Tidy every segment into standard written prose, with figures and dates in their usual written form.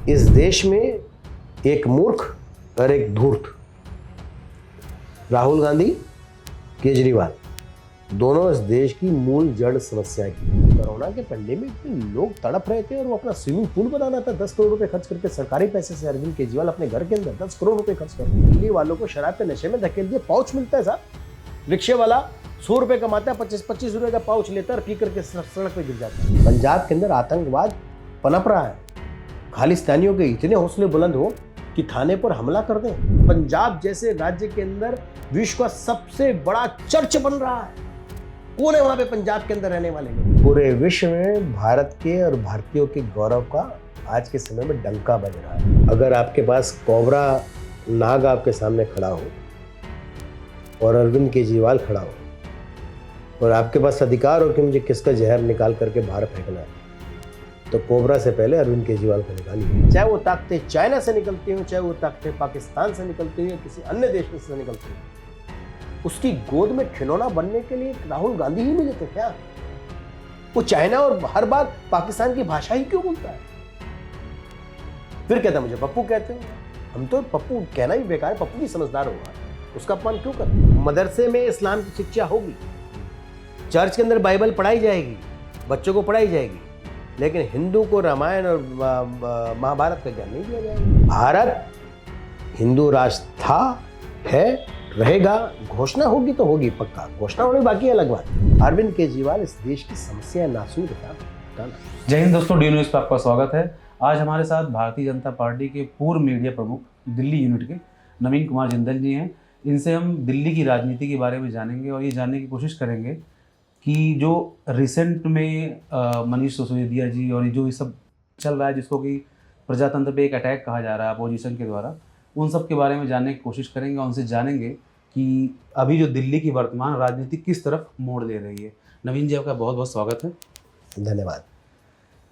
इस देश में एक मूर्ख और एक धूर्त, राहुल गांधी, केजरीवाल, दोनों इस देश की मूल जड़ समस्या की। कोरोना के पेंडेमिक में लोग तड़प रहे थे और वो अपना स्विमिंग पूल बनाना था 10 करोड़ रुपए खर्च करके सरकारी पैसे से। अरविंद केजरीवाल अपने घर के अंदर 10 करोड़ रुपए खर्च कर रहे। दिल्ली वालों को शराब के नशे में धकेल दिए। पाउच मिलता है साहब, रिक्शे वाला 100 रुपए कमाता है, 25 रुपए का पाउच लेता है और पी करके सड़क पे गिर जाता है। पंजाब के अंदर आतंकवाद पनप रहा है। खालिस्तानियों के इतने हौसले बुलंद हो कि थाने पर हमला कर दें। पंजाब जैसे राज्य के अंदर विश्व का सबसे बड़ा चर्च बन रहा है। कौन है वहां पे पंजाब के अंदर रहने वाले लोग? पूरे विश्व में भारत के और भारतीयों के गौरव का आज के समय में डंका बज रहा है। अगर आपके पास कोबरा नाग आपके सामने खड़ा हो और अरविंद केजरीवाल खड़ा हो और आपके पास अधिकार हो कि मुझे किसका जहर निकाल करके बाहर फेंकना है, तो कोबरा से पहले अरविंद केजरीवाल को निकालिए। चाहे वो ताकतें चाइना से निकलती हो, चाहे वो ताकतें पाकिस्तान से निकलती हो या किसी अन्य देश से निकलती हो, उसकी गोद में खिलौना बनने के लिए राहुल गांधी ही मिले थे क्या? वो चाइना और हर बार पाकिस्तान की भाषा ही क्यों बोलता है? फिर कहता मुझे पप्पू कहते हो। हम तो पप्पू कहना ही बेकार है, पप्पू भी समझदार होगा, उसका अपमान क्यों करते? मदरसे में इस्लाम की शिक्षा होगी, चर्च के अंदर बाइबल पढ़ाई जाएगी, बच्चों को पढ़ाई जाएगी, लेकिन हिंदू को रामायण और महाभारत का ज्ञान नहीं दिया जाएगा। भारत हिंदू राष्ट्र था, है, रहेगा। घोषणा होगी तो होगी, पक्का घोषणा होने बाकी अलग बात। अरविंद केजरीवाल इस देश की समस्या नासूर है। जय हिंद दोस्तों, डी न्यूज़ पर आपका स्वागत है। आज हमारे साथ भारतीय जनता पार्टी के पूर्व मीडिया प्रमुख दिल्ली यूनिट के नवीन कुमार जिंदल जी हैं। इनसे हम दिल्ली की राजनीति के बारे में जानेंगे और ये जानने की कोशिश करेंगे कि जो रिसेंट में मनीष सिसोदिया जी और जो ये सब चल रहा है, जिसको कि प्रजातंत्र पे एक अटैक कहा जा रहा है अपोजिशन के द्वारा, उन सब के बारे में जानने की कोशिश करेंगे और उनसे जानेंगे कि अभी जो दिल्ली की वर्तमान राजनीति किस तरफ मोड़ ले रही है। नवीन जी, आपका बहुत बहुत स्वागत है। धन्यवाद।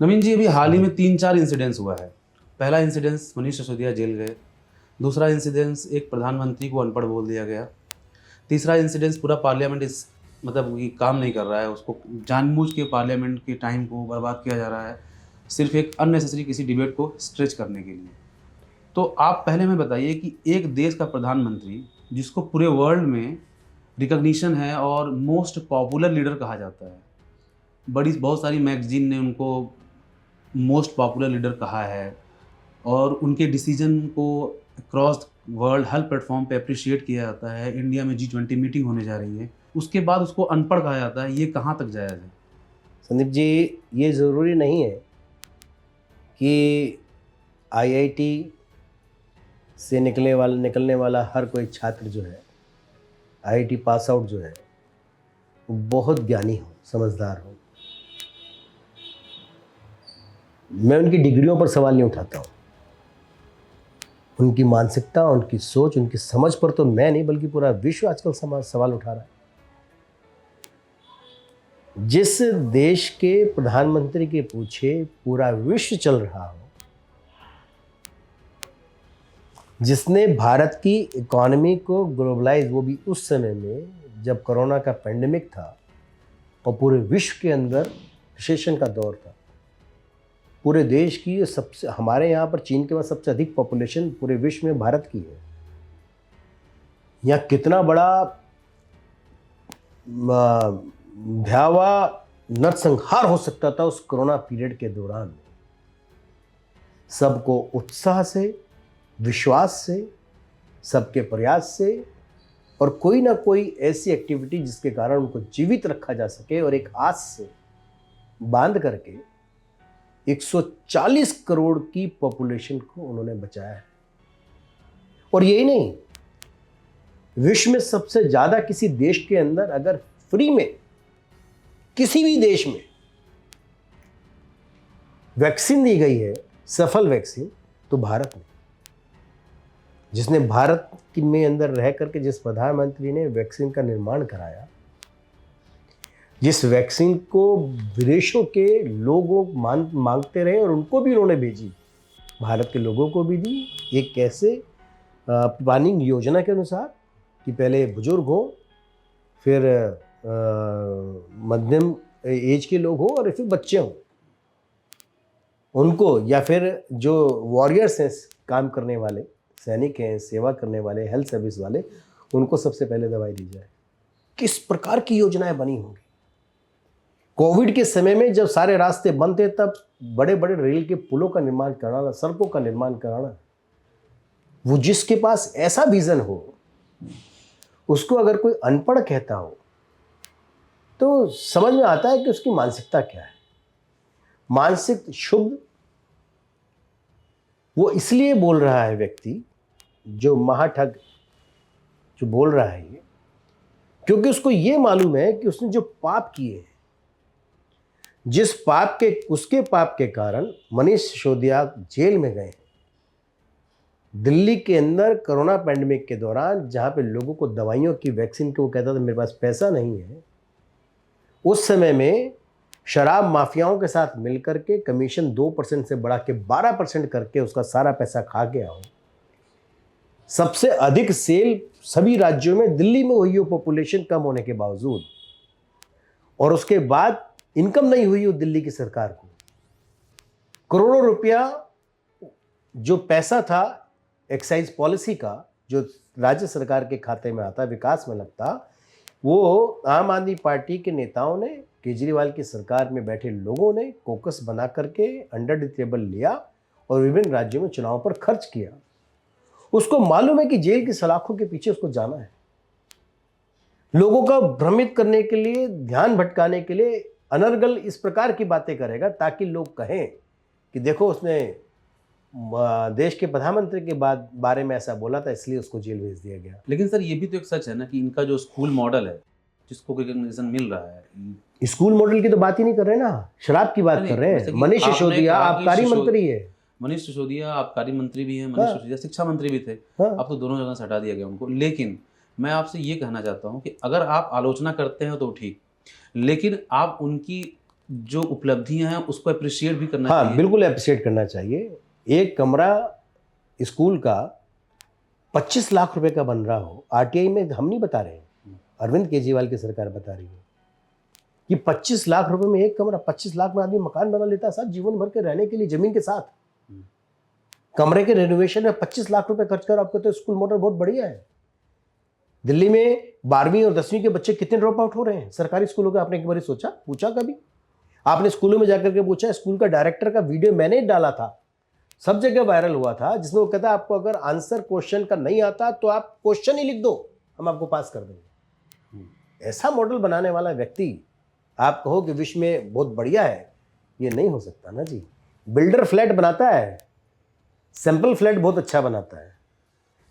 नवीन जी, अभी हाल ही में 3-4 इंसिडेंट्स हुआ है। पहला इंसिडेंस मनीष सिसोदिया जेल गए, दूसरा इंसिडेंस एक प्रधानमंत्री को अनपढ़ बोल दिया गया, तीसरा इंसिडेंस पूरा पार्लियामेंट मतलब ये काम नहीं कर रहा है, उसको जानबूझ के पार्लियामेंट के टाइम को बर्बाद किया जा रहा है सिर्फ एक अननेसेसरी किसी डिबेट को स्ट्रेच करने के लिए। तो आप पहले हमें बताइए कि एक देश का प्रधानमंत्री जिसको पूरे वर्ल्ड में रिकग्निशन है और मोस्ट पॉपुलर लीडर कहा जाता है, बहुत सारी मैगजीन ने उनको मोस्ट पॉपुलर लीडर कहा है और उनके डिसीजन को क्रॉस वर्ल्ड हर प्लेटफॉर्म पे अप्रिशिएट किया जाता है। इंडिया में G20 मीटिंग होने जा रही है, उसके बाद उसको अनपढ़ कहा जाता है। ये कहाँ तक जायज़ है? संदीप जी, ये ज़रूरी नहीं है कि IIT से निकलने वाला हर कोई छात्र जो है, IIT पास आउट जो है, वो बहुत ज्ञानी हो, समझदार हो। मैं उनकी डिग्रियों पर सवाल नहीं उठाता हूँ, उनकी मानसिकता, उनकी सोच, उनकी समझ पर तो मैं नहीं बल्कि पूरा विश्व आजकल सवाल उठा रहा है। जिस देश के प्रधानमंत्री के पीछे पूरा विश्व चल रहा हो, जिसने भारत की इकोनॉमी को ग्लोबलाइज, वो भी उस समय में जब कोरोना का पेंडेमिक था और पूरे विश्व के अंदर रिसेशन का दौर था, पूरे देश की सबसे, हमारे यहाँ पर चीन के बाद सबसे अधिक पॉपुलेशन पूरे विश्व में भारत की है। यहाँ कितना बड़ा भयावह नरसंहार हो सकता था उस कोरोना पीरियड के दौरान। सबको उत्साह से, विश्वास से, सबके प्रयास से और कोई ना कोई ऐसी एक्टिविटी जिसके कारण उनको जीवित रखा जा सके और एक आस से बांध करके 140 करोड़ की पॉपुलेशन को उन्होंने बचाया है। और यही नहीं, विश्व में सबसे ज्यादा किसी देश के अंदर अगर फ्री में किसी भी देश में वैक्सीन दी गई है, सफल वैक्सीन, तो भारत में, जिसने भारत में अंदर रह करके जिस प्रधानमंत्री ने वैक्सीन का निर्माण कराया, जिस वैक्सीन को विदेशों के लोगों मांगते रहे और उनको भी उन्होंने भेजी, भारत के लोगों को भी दी। एक कैसे प्लानिंग योजना के अनुसार कि पहले बुजुर्ग हो, फिर मध्यम एज के लोग हो और फिर बच्चे हों। उनको या फिर जो वॉरियर्स हैं, काम करने वाले सैनिक हैं, सेवा करने वाले, हेल्थ सर्विस वाले, उनको सबसे पहले दवाई दी जाए। किस प्रकार की योजनाएं बनी होंगी। कोविड के समय में जब सारे रास्ते बंद थे तब बड़े बड़े रेल के पुलों का निर्माण कराना, सड़कों का निर्माण कराना, वो जिसके पास ऐसा विजन हो, उसको अगर कोई अनपढ़ कहता हो तो समझ में आता है कि उसकी मानसिकता क्या है। मानसिक शुद्ध वो इसलिए बोल रहा है व्यक्ति, जो महाठग जो बोल रहा है ये, क्योंकि उसको ये मालूम है कि उसने जो पाप किए हैं, जिस पाप के उसके पाप के कारण मनीष सिसोदिया जेल में गए हैं। दिल्ली के अंदर कोरोना पैंडेमिक के दौरान जहां पे लोगों को दवाइयों की, वैक्सीन की, वो कहता था मेरे पास पैसा नहीं है, उस समय में शराब माफियाओं के साथ मिलकर के कमीशन 2% से बढ़ा के 12% करके उसका सारा पैसा खा गया हो। सबसे अधिक सेल सभी राज्यों में दिल्ली में हुई हो, पॉपुलेशन कम होने के बावजूद, और उसके बाद इनकम नहीं हुई हो दिल्ली की सरकार को। करोड़ों रुपया जो पैसा था एक्साइज पॉलिसी का, जो राज्य सरकार के खाते में आता, विकास में लगता, वो आम आदमी पार्टी के नेताओं ने, केजरीवाल की सरकार में बैठे लोगों ने कोकस बना करके अंडर द टेबल लिया और विभिन्न राज्यों में चुनाव पर खर्च किया। उसको मालूम है कि जेल की सलाखों के पीछे उसको जाना है, लोगों का भ्रमित करने के लिए, ध्यान भटकाने के लिए अनर्गल इस प्रकार की बातें करेगा ताकि लोग कहें कि देखो उसने देश के प्रधानमंत्री के बारे में ऐसा बोला था, इसलिए उसको जेल भेज दिया गया। लेकिन सर ये भी तो एक सच है ना कि इनका जो स्कूल मॉडल है, जिसको रिकॉग्निशन मिल रहा है, स्कूल मॉडल की तो बात ही नहीं कर रहे ना, शराब की बात कर रहे हैं। मनीष सिसोदिया आबकारी मंत्री है, मनीष सिसोदिया आबकारी मंत्री भी हैं, मनीष सिसोदिया शिक्षा मंत्री भी थे। अब तो दोनों जगह से हटा दिया गया उनको। लेकिन मैं आपसे ये कहना चाहता हूँ कि अगर आप आलोचना करते हैं तो ठीक, लेकिन आप उनकी जो उपलब्धियां हैं उसको अप्रिशिएट भी करना चाहिए। बिल्कुल अप्रिशिएट करना चाहिए। एक कमरा स्कूल का 25 लाख रुपए का बन रहा हो, आरटीआई में हम नहीं बता रहे, अरविंद केजरीवाल की सरकार बता रही है कि 25 लाख रुपए में एक कमरा, 25 लाख में आदमी मकान बना लेता है साहब, जीवन भर के रहने के लिए, जमीन के साथ। कमरे के रेनोवेशन में 25 लाख रुपए खर्च कर, आपको तो स्कूल मॉडल बहुत बढ़िया है। दिल्ली में 12वीं और 10वीं के बच्चे कितने ड्रॉप आउट हो रहे हैं सरकारी स्कूलों के, आपने एक बार सोचा, पूछा कभी? आपने स्कूलों में जाकर के पूछा? स्कूल का डायरेक्टर का वीडियो मैंने डाला था, सब जगह वायरल हुआ था, जिसमें वो कहता आपको अगर आंसर क्वेश्चन का नहीं आता तो आप क्वेश्चन ही लिख दो, हम आपको पास कर देंगे। ऐसा मॉडल बनाने वाला व्यक्ति आप कहो कि विश्व में बहुत बढ़िया है, ये नहीं हो सकता ना जी। बिल्डर फ्लैट बनाता है, सैंपल फ्लैट बहुत अच्छा बनाता है,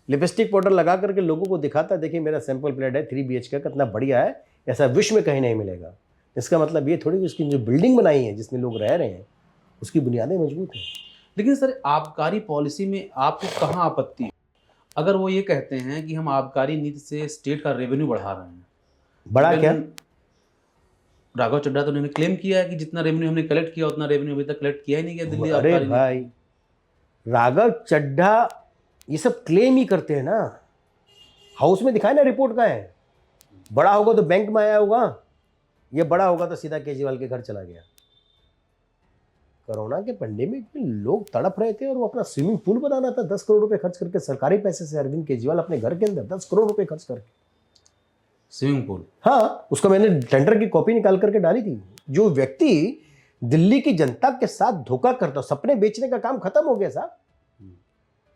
लिपस्टिक पाउडर लगा करके लोगों को दिखाता है, देखिए मेरा सैंपल फ्लैट है 3 BHK का, कितना बढ़िया है, ऐसा विश्व में कहीं नहीं मिलेगा। इसका मतलब ये थोड़ी कि उसकी जो बिल्डिंग बनाई है जिसमें लोग रह रहे हैं उसकी बुनियादें मजबूत हैं। लेकिन सर आबकारी पॉलिसी में आपको कहाँ आपत्ति है अगर वो ये कहते हैं कि हम आबकारी नीति से स्टेट का रेवेन्यू बढ़ा रहे हैं? बड़ा क्या? राघव चड्ढा तो उन्होंने क्लेम किया है कि जितना रेवेन्यू हमने कलेक्ट किया उतना रेवेन्यू अभी तक कलेक्ट किया ही नहीं गया दिल्ली। अरे भाई, राघव चड्ढा ये सब क्लेम ही करते हैं ना, हाउस में दिखाए ना रिपोर्ट का है। बड़ा होगा तो बैंक में आया होगा, ये बड़ा होगा तो सीधा केजरीवाल के घर चला गया। कोरोना के पेंडेमिक में लोग तड़प रहे थे और वो अपना स्विमिंग पूल बनाना था 10 करोड़ रुपए खर्च करके, सरकारी पैसे से अरविंद केजरीवाल अपने घर के अंदर 10 करोड़ रुपए खर्च करके स्विमिंग पूल। हाँ, उसको मैंने टेंडर की कॉपी निकाल करके डाली थी। जो व्यक्ति दिल्ली की जनता के साथ धोखा करता, सपने बेचने का काम खत्म हो गया साहब।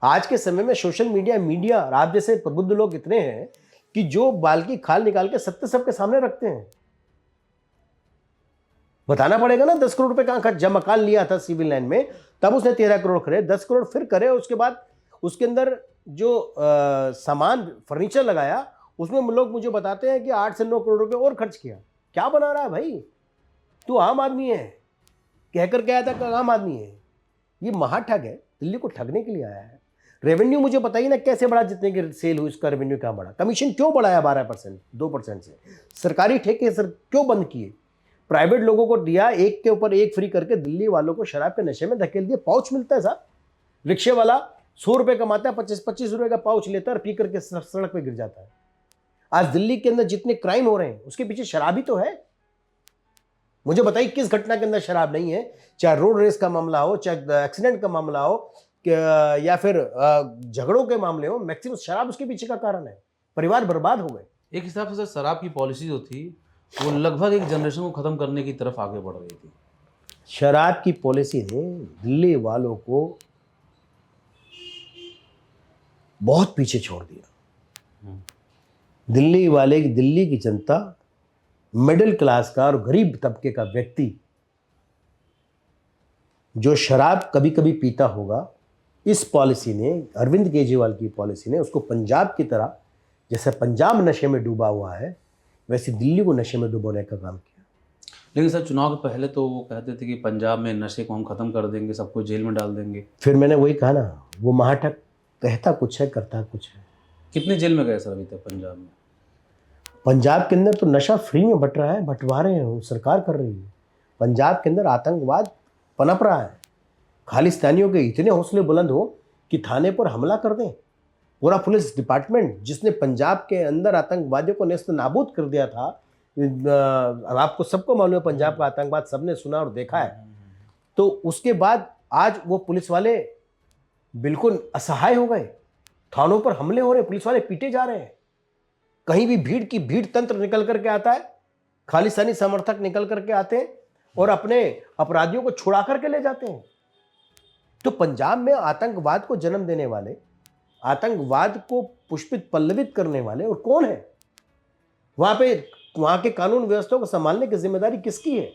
आज के समय में सोशल मीडिया और आप जैसे प्रबुद्ध लोग इतने हैं कि जो बाल की खाल निकाल के सत्य सबके सामने रखते हैं। बताना पड़ेगा ना 10 करोड़ रुपए कहां खर्च, जब मकान लिया था सिविल लाइन में तब उसने 13 करोड़ करे, 10 करोड़ फिर करे, उसके बाद उसके अंदर जो सामान फर्नीचर लगाया उसमें लोग मुझे बताते हैं कि 8 से 9 करोड़ रुपए और खर्च किया। क्या बना रहा है भाई? तू आम आदमी है, कहकर क्या था कि आम आदमी है। ये महाठग है, दिल्ली को ठगने के लिए आया है। रेवेन्यू मुझे बताइए ना कैसे बढ़ा, जितने की सेल हुई उसका रेवेन्यू क्या बढ़ा? कमीशन क्यों बढ़ाया 12%, 2% से? सरकारी ठेके सर क्यों बंद किए? प्राइवेट लोगों को दिया, एक के ऊपर एक फ्री करके दिल्ली वालों को शराब के नशे में धकेल दिया। पाउच मिलता है साहब, रिक्शे वाला 100 रुपए कमाता है, 25-25 रुपए का पाउच लेता है और पी करके सड़क पे गिर जाता है। आज दिल्ली के अंदर जितने क्राइम हो रहे हैं उसके पीछे शराब ही तो है। मुझे बताइए किस घटना के अंदर शराब नहीं है, चाहे रोड रेस का मामला हो, चाहे एक्सीडेंट का मामला हो, या फिर झगड़ों के मामले हो, मैक्सिमम शराब उसके पीछे का कारण है। परिवार बर्बाद हो गए। एक हिसाब से सर शराब की पॉलिसी जो थी वो लगभग एक जनरेशन को ख़त्म करने की तरफ आगे बढ़ रही थी। शराब की पॉलिसी ने दिल्ली वालों को बहुत पीछे छोड़ दिया। दिल्ली की जनता, मिडिल क्लास का और गरीब तबके का व्यक्ति जो शराब कभी कभी पीता होगा, इस पॉलिसी ने, अरविंद केजरीवाल की पॉलिसी ने उसको पंजाब की तरह, जैसे पंजाब नशे में डूबा हुआ है वैसे दिल्ली को नशे में डुबोने का काम किया। लेकिन सर चुनाव के पहले तो वो कहते थे कि पंजाब में नशे को हम ख़त्म कर देंगे, सबको जेल में डाल देंगे। फिर मैंने वही कहा ना, वो महाटक कहता कुछ है करता कुछ है। कितने जेल में गए सर अभी तक पंजाब में? पंजाब के अंदर तो नशा फ्री में बट रहा है, बंटवा रहे हैं, सरकार कर रही है। पंजाब के अंदर आतंकवाद पनप रहा है। खालिस्तानियों के इतने हौसले बुलंद हो कि थाने पर हमला कर दें। पूरा पुलिस डिपार्टमेंट जिसने पंजाब के अंदर आतंकवादियों को नेस्त नाबूद कर दिया था, आपको सबको मालूम है पंजाब का आतंकवाद, सबने सुना और देखा है। तो उसके बाद आज वो पुलिस वाले बिल्कुल असहाय हो गए, थानों पर हमले हो रहे, पुलिस वाले पीटे जा रहे हैं। कहीं भी भीड़ तंत्र निकल करके आता है, खालिस्तानी समर्थक निकल करके आते हैं और अपने अपराधियों को छुड़ा करके ले जाते हैं। तो पंजाब में आतंकवाद को जन्म देने वाले, आतंकवाद को पुष्पित पल्लवित करने वाले और कौन है? वहां के कानून व्यवस्था को संभालने की जिम्मेदारी किसकी है?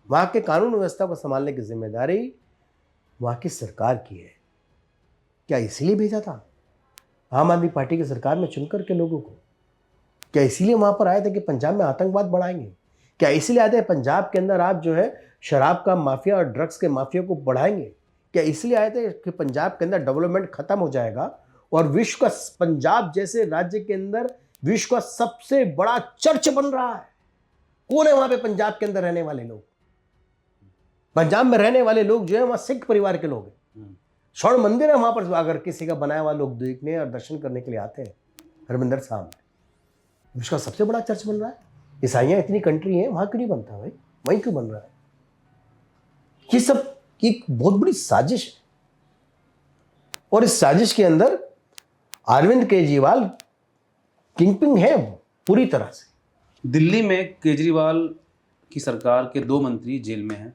वहां के कानून व्यवस्था को संभालने की जिम्मेदारी वहां की सरकार की है। क्या इसीलिए भेजा था आम आदमी पार्टी की सरकार में चुनकर के लोगों को? क्या इसीलिए वहां पर आए थे कि पंजाब में आतंकवाद बढ़ाएंगे? क्या इसीलिए आए थे पंजाब के अंदर आप जो है शराब का माफिया और ड्रग्स के माफिया को बढ़ाएंगे? क्या इसलिए आए थे कि पंजाब के अंदर डेवलपमेंट खत्म हो जाएगा और विश्व का, पंजाब जैसे राज्य के अंदर विश्व का सबसे बड़ा चर्च बन रहा है? कौन है वहां पे पंजाब के अंदर रहने वाले लोग? पंजाब में रहने वाले लोग जो है वहां सिख परिवार के लोग हैं। स्वर्ण मंदिर है वहां पर, अगर किसी का बनाया हुआ लोग देखने और दर्शन करने के लिए आते हैं। हरमंदिर साहब विश्व का सबसे बड़ा चर्च बन रहा है। ईसाइयाँ इतनी कंट्री है, वहां क्यों नहीं बनता भाई? वहीं क्यों बन रहा है? ये सब एक बहुत बड़ी साजिश है और इस साजिश के अंदर अरविंद केजरीवाल किंगपिन है पूरी तरह से। दिल्ली में केजरीवाल की सरकार के 2 मंत्री जेल में हैं।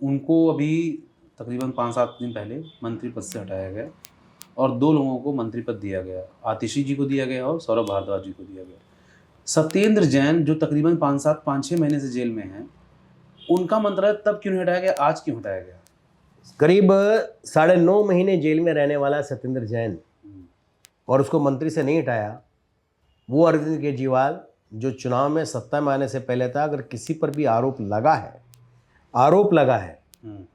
उनको अभी तकरीबन 5-7 दिन पहले मंत्री पद से हटाया गया और 2 लोगों को मंत्री पद दिया गया। आतिशी जी को दिया गया और सौरभ भारद्वाज जी को दिया गया। सत्येंद्र जैन जो तकरीबन 5-6 महीने से जेल में हैं, उनका मंत्रालय तब क्यों नहीं हटाया गया, आज क्यों हटाया गया? करीब 9.5 महीने जेल में रहने वाला सत्येंद्र जैन और उसको मंत्री से नहीं हटाया। वो अरविंद केजरीवाल जो चुनाव में सत्ता में आने से पहले था, अगर किसी पर भी आरोप लगा है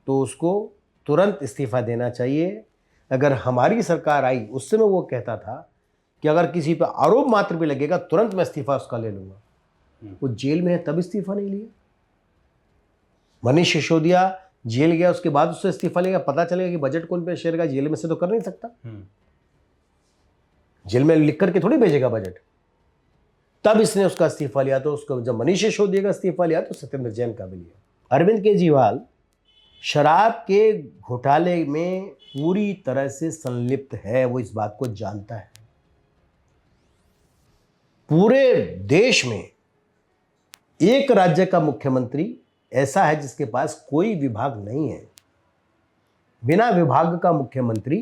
तो उसको तुरंत इस्तीफा देना चाहिए। अगर हमारी सरकार आई उस समय वो कहता था कि अगर किसी पर आरोप मात्र भी लगेगा तुरंत मैं इस्तीफा उसका ले लूंगा। वो जेल में है तब इस्तीफा नहीं लिया। मनीष सिसोदिया जेल गया, उसके बाद उससे इस्तीफा लेगा, पता चलेगा कि बजट कौन पेश करेगा, जेल में से तो कर नहीं सकता। जेल में लिख करके थोड़ी भेजेगा बजट। तब इसने उसका इस्तीफा लिया। तो उसको जब मनीष सिसोदिया का इस्तीफा लिया तो सत्येंद्र जैन का भी लिया। अरविंद केजरीवाल शराब के घोटाले में पूरी तरह से संलिप्त है, वो इस बात को जानता है। पूरे देश में एक राज्य का मुख्यमंत्री ऐसा है जिसके पास कोई विभाग नहीं है। बिना विभाग का मुख्यमंत्री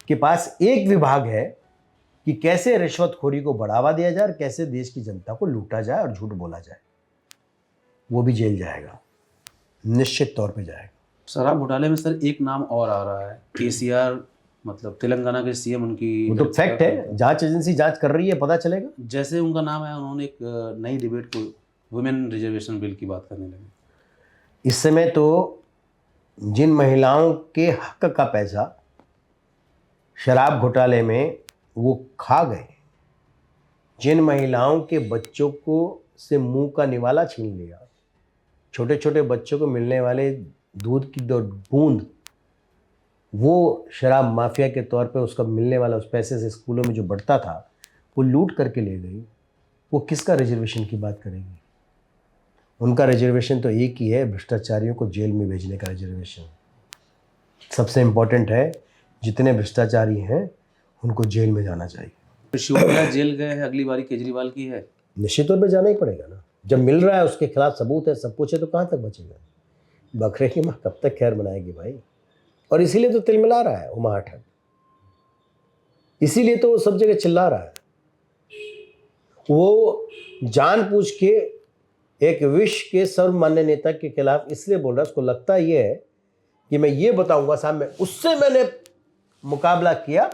के पास एक विभाग है कि कैसे रिश्वतखोरी को बढ़ावा दिया जाए और कैसे देश की जनता को लूटा जाए और झूठ बोला जाए। वो भी जेल जाएगा, निश्चित तौर पे जाएगा। शराब घोटाले में सर एक नाम और आ रहा है, केसीआर, मतलब तेलंगाना के सीएम। उनकी वो तो फैक्ट है, जांच एजेंसी जांच कर रही है, पता चलेगा। जैसे उनका नाम है, उन्होंने एक नई डिबेट को वुमेन रिजर्वेशन बिल की बात करने लगे। इस समय तो जिन महिलाओं के हक का पैसा शराब घोटाले में वो खा गए, जिन महिलाओं के बच्चों को से मुंह का निवाला छीन लिया, छोटे छोटे बच्चों को मिलने वाले दूध की 2 बूंद वो शराब माफिया के तौर पे उसका मिलने वाला उस पैसे से स्कूलों में जो बढ़ता था वो लूट करके ले गई। वो किसका रिजर्वेशन की बात करेगी? उनका रिजर्वेशन तो एक ही है, भ्रष्टाचारियों को जेल में भेजने का रिजर्वेशन। सबसे इम्पोर्टेंट है, जितने भ्रष्टाचारी हैं उनको जेल में जाना चाहिए। सिसोदिया जेल गए हैं, अगली बारी केजरीवाल की है। निश्चित तौर पर जाना ही पड़ेगा ना, जब मिल रहा है उसके खिलाफ सबूत है, सब कुछ है, तो कहाँ तक बचेगा? बकरे की माँ कब तक खैर बनाएगी भाई? और इसीलिए तो तिलमिला रहा है उमा हठग, इसीलिए तो वो सब जगह चिल्ला रहा है। वो जानबूझ के एक विश्व के सर्वमान्य नेता के खिलाफ इसलिए बोल रहा है, उसको लगता ये है कि मैं ये बताऊंगा साहब, मैं उससे मैंने मुकाबला किया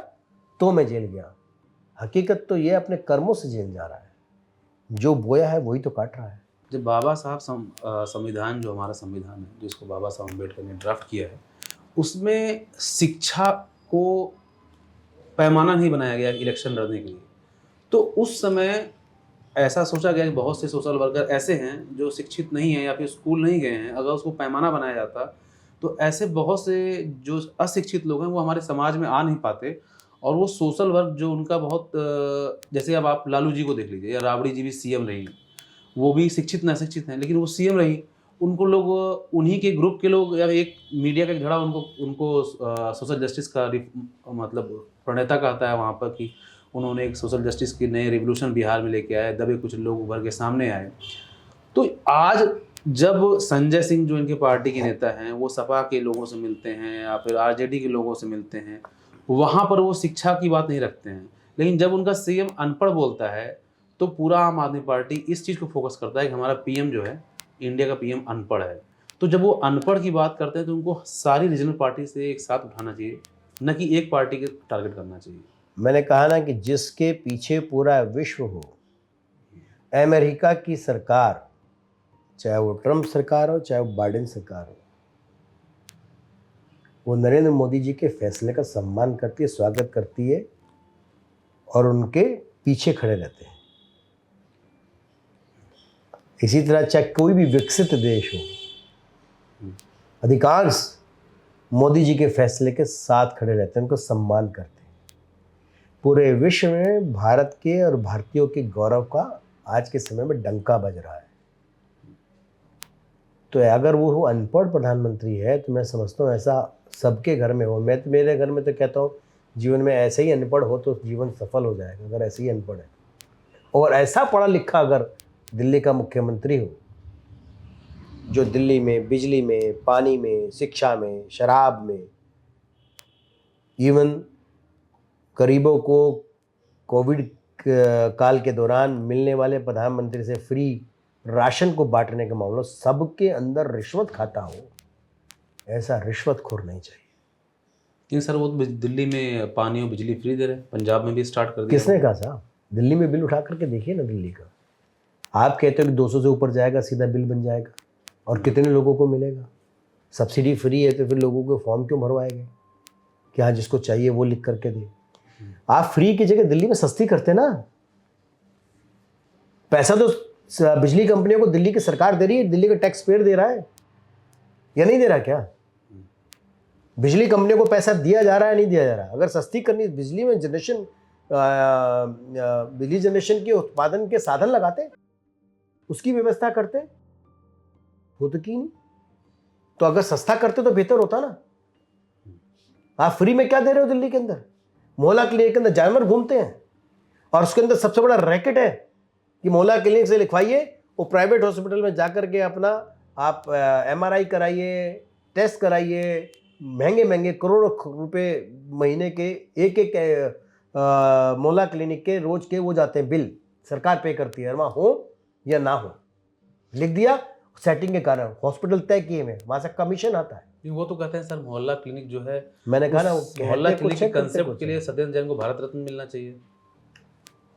तो मैं जेल गया। हकीकत तो ये अपने कर्मों से जेल जा रहा है, जो बोया है वही तो काट रहा है। जब बाबा साहब संविधान, जो हमारा संविधान है, जिसको बाबा साहब अम्बेडकर ने ड्राफ्ट किया है, उसमें शिक्षा को पैमाना नहीं बनाया गया इलेक्शन लड़ने के लिए। तो उस समय ऐसा सोचा गया कि बहुत से सोशल वर्कर ऐसे हैं जो शिक्षित नहीं हैं या फिर स्कूल नहीं गए हैं, अगर उसको पैमाना बनाया जाता तो ऐसे बहुत से जो अशिक्षित लोग हैं वो हमारे समाज में आ नहीं पाते। और वो सोशल वर्क जो उनका बहुत, जैसे अब आप लालू जी को देख लीजिए, या राबड़ी जी भी सीएम रही, वो भी शिक्षित न अशिक्षित हैं लेकिन वो सीएम रही। उनको लोग, उन्हीं के ग्रुप के लोग, या एक मीडिया का धड़ा उनको सोशल जस्टिस का मतलब प्रणेता कहता है वहाँ पर, कि उन्होंने एक सोशल जस्टिस की नए रिवोल्यूशन बिहार में लेके आए, दबे कुछ लोग उभर के सामने आए। तो आज जब संजय सिंह जो इनके पार्टी के नेता हैं वो सपा के लोगों से मिलते हैं या फिर आरजेडी के लोगों से मिलते हैं, वहाँ पर वो शिक्षा की बात नहीं रखते हैं। लेकिन जब उनका सीएम अनपढ़ बोलता है तो पूरा आम आदमी पार्टी इस चीज़ को फोकस करता है कि हमारा पीएम जो है, इंडिया का पीएम अनपढ़ है। तो जब वो अनपढ़ की बात करते हैं तो उनको सारी रीजनल पार्टी से एक साथ उठाना चाहिए, न कि एक पार्टी के टारगेट करना चाहिए। मैंने कहा ना कि जिसके पीछे पूरा विश्व हो, अमेरिका की सरकार, चाहे वो ट्रंप सरकार हो चाहे वो बाइडेन सरकार हो, वो नरेंद्र मोदी जी के फैसले का सम्मान करती है, स्वागत करती है और उनके पीछे खड़े रहते हैं। इसी तरह चाहे कोई भी विकसित देश हो, अधिकांश मोदी जी के फैसले के साथ खड़े रहते हैं, उनको सम्मान करते हैं। पूरे विश्व में भारत के और भारतीयों के गौरव का आज के समय में डंका बज रहा है। तो अगर वो अनपढ़ प्रधानमंत्री है तो मैं समझता हूँ ऐसा सबके घर में हो। मैं तो, मेरे घर में तो कहता हूँ जीवन में ऐसे ही अनपढ़ हो तो जीवन सफल हो जाएगा, अगर ऐसे ही अनपढ़ है। और ऐसा पढ़ा लिखा अगर दिल्ली का मुख्यमंत्री हो, जो दिल्ली में बिजली में, पानी में, शिक्षा में, शराब में, इवन गरीबों को कोविड काल के दौरान मिलने वाले प्रधानमंत्री से फ्री राशन को बांटने के मामलों सबके अंदर रिश्वत खाता हो, ऐसा रिश्वतखोर नहीं चाहिए। लेकिन सर वो दिल्ली में पानी और बिजली फ्री दे रहे हैं, पंजाब में भी स्टार्ट कर दिया। किसने कहा साहब? दिल्ली में बिल उठा करके देखिए ना दिल्ली का। आप कहते हो कि 200 से ऊपर जाएगा, सीधा बिल बन जाएगा, और कितने लोगों को मिलेगा? सब्सिडी फ्री है तो फिर लोगों को फॉर्म क्यों भरवाएंगे कि हाँ जिसको चाहिए वो लिख करके दे? आप फ्री की जगह दिल्ली में सस्ती करते ना। पैसा तो बिजली कंपनियों को दिल्ली की सरकार दे रही है, दिल्ली का टैक्स पेयर दे रहा है या नहीं दे रहा? क्या बिजली कंपनियों को पैसा दिया जा रहा है, नहीं दिया जा रहा? अगर सस्ती करनी बिजली में जनरेशन, बिजली जनरेशन के उत्पादन के साधन लगाते, उसकी व्यवस्था करते, हो तो की नहीं। तो अगर सस्ता करते तो बेहतर होता ना। आप फ्री में क्या दे रहे हो? दिल्ली के अंदर मोहल्ला क्लिनिक के अंदर जानवर घूमते हैं, और उसके अंदर सबसे बड़ा रैकेट है कि मोहल्ला क्लिनिक से लिखवाइए, वो प्राइवेट हॉस्पिटल में जाकर के अपना आप MRI कराइए, टेस्ट कराइए, महंगे महंगे करोड़ों रुपए महीने के एक मोहल्ला क्लिनिक के रोज के वो जाते हैं, बिल सरकार पे करती है, वहाँ हो या ना हो, लिख दिया सेटिंग के कारण, हॉस्पिटल तय किए में, वहाँ से कमीशन आता है। वो तो कहते हैं सर मोहल्ला क्लिनिक जो है, मैंने कहा ना, मोहल्ला क्लिनिक के कंसेप्ट के लिए सत्येंद्र जैन को भारत रत्न मिलना चाहिए।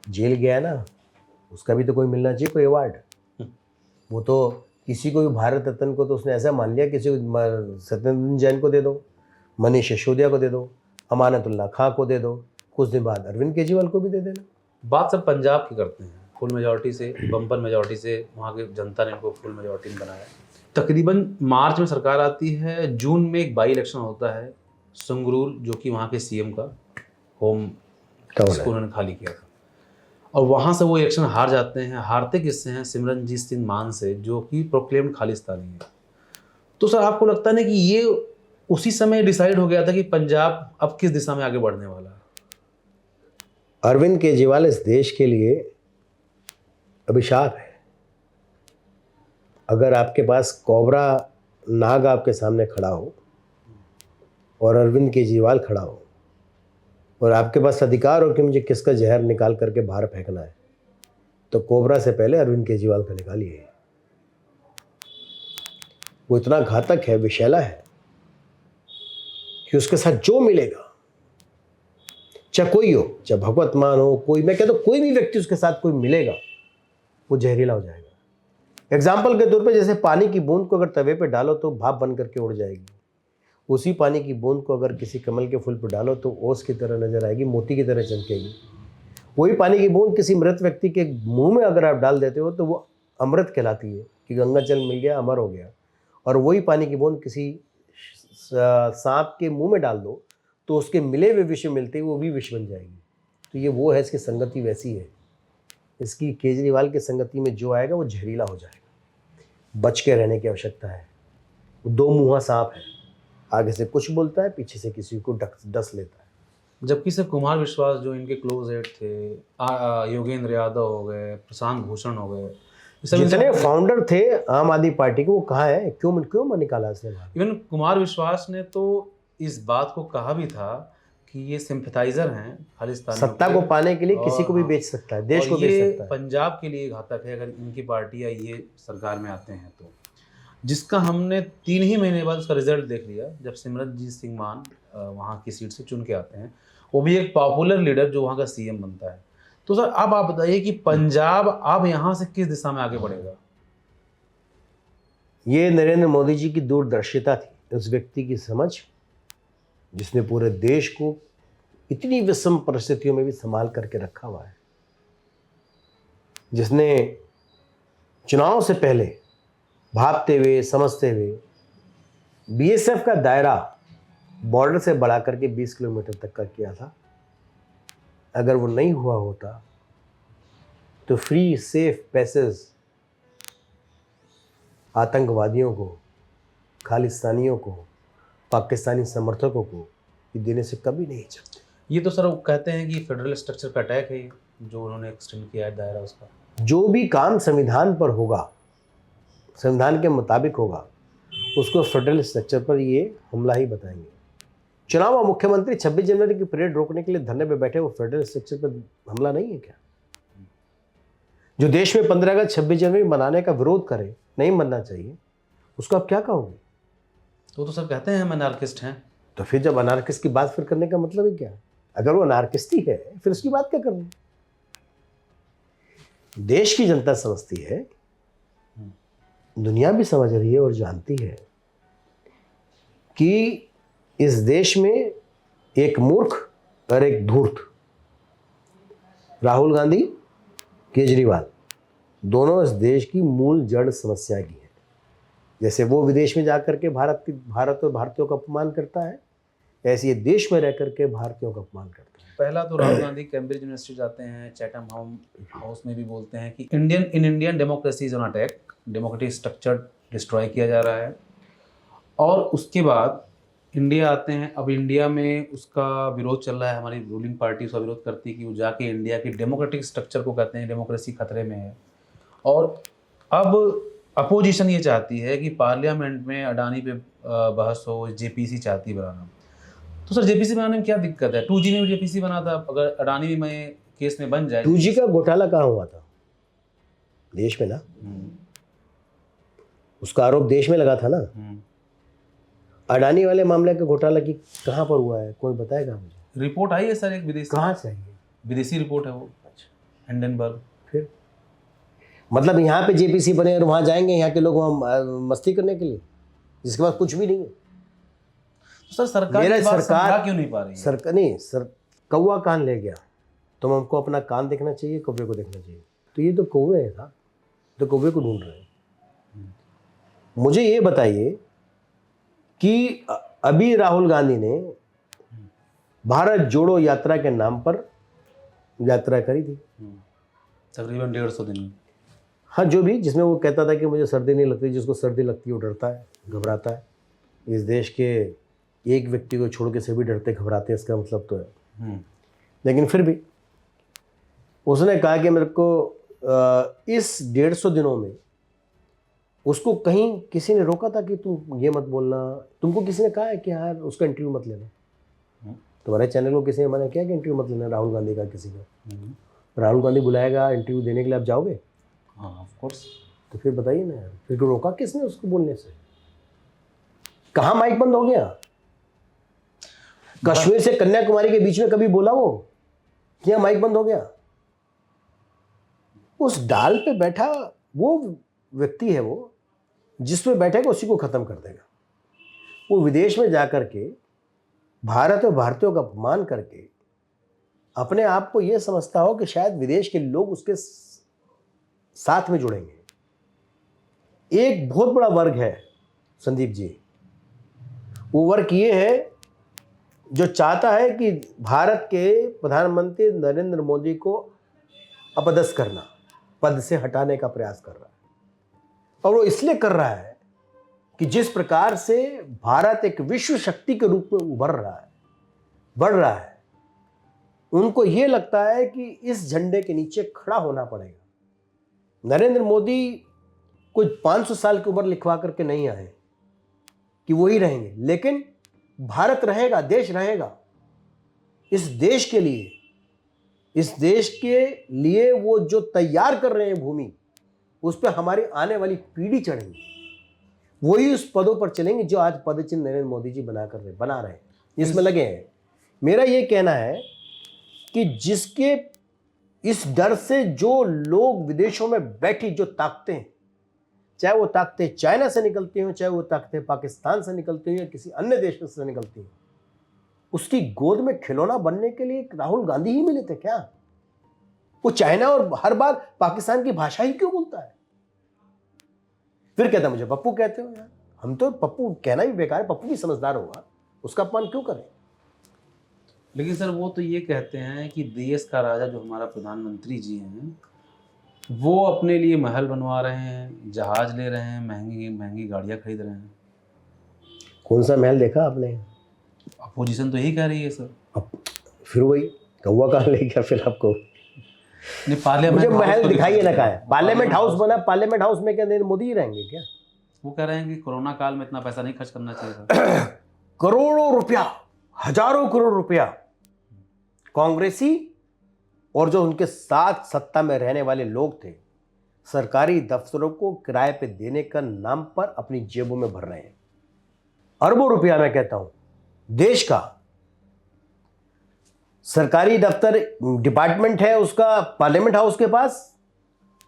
जेल गया ना, उसका भी तो कोई मिलना चाहिए, कोई अवार्ड। वो तो किसी को भी भारत रत्न को तो उसने ऐसा मान लिया, किसी को सत्येंद्र जैन को दे दो, मनीष सिसोदिया को दे दो, अमानतुल्लाह खां को दे दो, कुछ दिन बाद अरविंद केजरीवाल को भी दे देना। बात सब पंजाब की करते हैं, फुल मेजॉरिटी से, बम्पर मेजॉरिटी से वहाँ की जनता ने उनको फुल मेजॉरिटी में बनाया। तकरीबन मार्च में सरकार आती है, जून में एक बाई इलेक्शन होता है संगरूर, जो कि वहाँ के सीएम का होम, जिसको उन्होंने खाली किया था। और वहाँ से वो इलेक्शन हार जाते हैं। हारते किससे हैं? सिमरनजीत सिंह मान से, जो कि प्रोक्लेम्ड खालिस्तानी है। तो सर आपको लगता है ना कि ये उसी समय डिसाइड हो गया था कि पंजाब अब किस दिशा में आगे बढ़ने वाला है? अरविंद केजरीवाल इस देश के लिए अभिशाप है। अगर आपके पास कोबरा नाग आपके सामने खड़ा हो और अरविंद केजरीवाल खड़ा हो और आपके पास अधिकार हो कि मुझे किसका जहर निकाल करके बाहर फेंकना है, तो कोबरा से पहले अरविंद केजरीवाल का निकालिए। वो इतना घातक है, विषैला है कि उसके साथ जो मिलेगा, चाहे कोई हो, चाहे भगवत मान हो, कोई, मैं कहता हूं कोई भी व्यक्ति उसके साथ कोई मिलेगा, वो जहरीला हो जाएगा। एग्जाम्पल के तौर पे जैसे पानी की बूंद को अगर तवे पे डालो तो भाप बन करके उड़ जाएगी, उसी पानी की बूंद को अगर किसी कमल के फूल पर डालो तो ओस की तरह नजर आएगी, मोती की तरह चमकेगी। वही पानी की बूंद किसी मृत व्यक्ति के मुंह में अगर आप डाल देते हो तो वो अमृत कहलाती है कि गंगा जल मिल गया, अमर हो गया। और वही पानी की बूंद किसी सांप के मुंह में डाल दो तो उसके मिले हुए विष मिलते ही वो भी विष बन जाएगी। तो ये वो है, इसकी संगति वैसी है। इसकी केजरीवाल की संगति में जो आएगा वो जहरीला हो जाएगा। बच के रहने की आवश्यकता है। वो दो मुँहा सांप है, आगे से कुछ बोलता है, पीछे से किसी को डस लेता है। जबकि सर कुमार विश्वास जो इनके क्लोज एड थे, योगेंद्र यादव हो गए, प्रशांत भूषण हो गए, जितने फाउंडर थे आम आदमी पार्टी के, वो कहाँ है? क्यों निकाला इसने? इवन कुमार विश्वास ने तो इस बात को कहा भी था कि ये सिंपथाइजर हैं खालिस्तानी, सत्ता को पाने के लिए किसी को भी बेच सकता है, देश को बेच सकता है। पंजाब के लिए घातक है अगर इनकी पार्टी या ये सरकार में आते हैं तो, जिसका हमने 3 ही महीने बाद उसका रिजल्ट देख लिया जब सिमरनजीत सिंह मान वहाँ की सीट से चुन के आते हैं, वो भी एक पॉपुलर लीडर जो वहाँ का सीएम बनता है। तो सर अब आप बताइए कि पंजाब अब यहाँ से किस दिशा में आगे बढ़ेगा? ये नरेंद्र मोदी जी की दूरदर्शिता थी, उस व्यक्ति की समझ जिसने पूरे देश को इतनी विषम परिस्थितियों में भी संभाल करके रखा हुआ है, जिसने चुनाव से पहले भागते हुए समझते हुए बीएसएफ का दायरा बॉर्डर से बढ़ा करके 20 किलोमीटर तक का किया था। अगर वो नहीं हुआ होता तो फ्री सेफ पैसेज आतंकवादियों को, खालिस्तानियों को, पाकिस्तानी समर्थकों को ये देने से कभी नहीं चलते। ये तो सर वो कहते हैं कि फेडरल स्ट्रक्चर का अटैक है जो उन्होंने एक्सटेंड किया है दायरा उसका। जो भी काम संविधान पर होगा, संविधान के मुताबिक होगा, उसको फेडरल स्ट्रक्चर पर ये हमला ही बताएंगे। चुनाव और मुख्यमंत्री 26 जनवरी की परेड रोकने के लिए धरने पे बैठे, वो फेडरल स्ट्रक्चर पर हमला नहीं है क्या? जो देश में 15 अगस्त 26 जनवरी मनाने का विरोध करे, नहीं मनना चाहिए, उसको आप क्या कहोगे? तो सर कहते हैं हम अनार्किस्ट हैं। तो फिर जब अनार्किस्ट की बात फिर करने का मतलब ही क्या? अगर वो अनार्किस्ट ही है फिर उसकी बात क्या करनी? देश की जनता समझती है, दुनिया भी समझ रही है और जानती है कि इस देश में एक मूर्ख और एक धूर्त, राहुल गांधी, केजरीवाल, दोनों इस देश की मूल जड़ समस्या की है। जैसे वो विदेश में जाकर के भारत और भारतीयों का अपमान करता है, ऐसे ये देश में रह करके भारतीयों का अपमान करता है। पहला तो राहुल गांधी कैम्ब्रिज यूनिवर्सिटी जाते हैं, चैटम हाउस में भी बोलते हैं कि Indian democracy is on attack, democratic structure destroy किया जा रहा है। और उसके बाद इंडिया आते हैं। अब इंडिया में उसका विरोध चल रहा है, हमारी रूलिंग पार्टी उसका विरोध करती है कि वो जाके इंडिया की डेमोक्रेटिक स्ट्रक्चर को कहते हैं डेमोक्रेसी खतरे में है। और अब अपोजिशन ये चाहती है कि पार्लियामेंट में अडानी पे बहस हो, जेपीसी चाहती है बनाना। तो सर जेपीसी बनाने में क्या दिक्कत है? 2G में भी जेपीसी बना था, अगर अडानी में केस में बन जाए। 2G का घोटाला कहाँ हुआ था? देश में ना, उसका आरोप देश में लगा था ना। अडानी वाले मामले का घोटाला की कहाँ पर हुआ है, कोई बताएगा मुझे? रिपोर्ट आई है सर एक विदेशी। कहाँ से आई है? विदेशी रिपोर्ट है वो। अच्छा, हिंडनबर्ग। फिर मतलब यहाँ पे जेपीसी बने और वहाँ जाएंगे यहाँ के लोग वहाँ मस्ती करने के लिए, जिसके पास कुछ भी नहीं है। तो सर सरकार क्यों नहीं पा रही है? सरकार नहीं, कौवा कान ले गया, तो हमको अपना कान देखना चाहिए, कौवे को देखना चाहिए। तो ये तो कौवे है ना, तो कौवे को ढूंढ रहे हैं। मुझे ये बताइए कि अभी राहुल गांधी ने भारत जोड़ो यात्रा के नाम पर यात्रा करी थी, तकरीबन 150 दिन में। हाँ, जो भी, जिसमें वो कहता था कि मुझे सर्दी नहीं लगती, जिसको सर्दी लगती है वो डरता है, घबराता है। इस देश के एक व्यक्ति को छोड़ के सभी डरते घबराते हैं, इसका मतलब तो है। लेकिन फिर भी उसने कहा कि मेरे को इस 150 दिनों में उसको कहीं किसी ने रोका था कि तुम ये मत बोलना, तुमको किसी ने कहा है कि यार उसका इंटरव्यू मत लेना? तुम्हारे चैनल को किसी ने मना किया कि इंटरव्यू मत लेना राहुल गांधी का? किसी का राहुल गांधी बुलाएगा इंटरव्यू देने के लिए, आप जाओगे? हाँ, ऑफ कोर्स। तो फिर बताइए ना यार, फिर क्यों रोका किसने उसको बोलने से? कहाँ माइक बंद हो गया? कश्मीर से कन्याकुमारी के बीच में कभी बोला वो? क्या माइक बंद हो गया? उस डाल पे बैठा वो व्यक्ति है, वो जिस पे बैठेगा उसी को खत्म कर देगा। वो विदेश में जाकर के भारत और भारतीयों का अपमान करके अपने आप को यह समझता हो कि शायद विदेश के लोग उसके साथ में जुड़ेंगे। एक बहुत बड़ा वर्ग है संदीप जी, वो वर्ग ये है जो चाहता है कि भारत के प्रधानमंत्री नरेंद्र मोदी को अपदस्थ करना, पद से हटाने का प्रयास कर रहा है। और वो इसलिए कर रहा है कि जिस प्रकार से भारत एक विश्व शक्ति के रूप में उभर रहा है, बढ़ रहा है, उनको ये लगता है कि इस झंडे के नीचे खड़ा होना पड़ेगा। नरेंद्र मोदी कोई 500 साल की उम्र लिखवा करके नहीं आए कि वही रहेंगे, लेकिन भारत रहेगा, देश रहेगा। इस देश के लिए, इस देश के लिए वो जो तैयार कर रहे हैं भूमि, उस पर हमारी आने वाली पीढ़ी चढ़ेगी, वही उस पदों पर चलेंगे जो आज पद चिन्ह नरेंद्र मोदी जी बना रहे हैं, इसमें लगे हैं। मेरा ये कहना है कि जिसके इस डर से जो लोग विदेशों में बैठी जो ताकतें, चाहे वो ताकतें चाइना से निकलती हों, चाहे वो ताकतें पाकिस्तान से निकलती हों या किसी अन्य देश से निकलती हों, उसकी गोद में खिलौना बनने के लिए राहुल गांधी ही मिले थे क्या? वो चाइना और हर बार पाकिस्तान की भाषा ही क्यों बोलता है? फिर कहता मुझे पप्पू कहते हो। यार हम तो, पप्पू कहना भी बेकार है, पप्पू भी समझदार होगा, उसका अपमान क्यों करें? लेकिन सर वो तो ये कहते हैं कि देश का राजा जो हमारा प्रधानमंत्री जी हैं, वो अपने लिए महल बनवा रहे हैं, जहाज ले रहे हैं, महंगी महंगी गाड़ियाँ खरीद रहे हैं। कौन सा महल देखा आपने? अपोजिशन तो यही कह रही है सर। अब फिर वही कौवा कहाँ ले गया फिर आपको? नहीं, पार्लियामेंट मुझे महल दिखाइए ना, कहाँ है? पार्लियामेंट हाउस बना, पार्लियामेंट हाउस में क्या नरेंद्र मोदी ही रहेंगे क्या? वो कह रहे हैं कि कोरोना काल में इतना पैसा नहीं खर्च करना चाहिए था। करोड़ों रुपया, हजारों करोड़ रुपया कांग्रेसी और जो उनके साथ सत्ता में रहने वाले लोग थे, सरकारी दफ्तरों को किराए पे देने का नाम पर अपनी जेबों में भर रहे हैं। अरबों रुपया, मैं कहता हूं, देश का सरकारी दफ्तर, डिपार्टमेंट है उसका पार्लियामेंट हाउस के पास,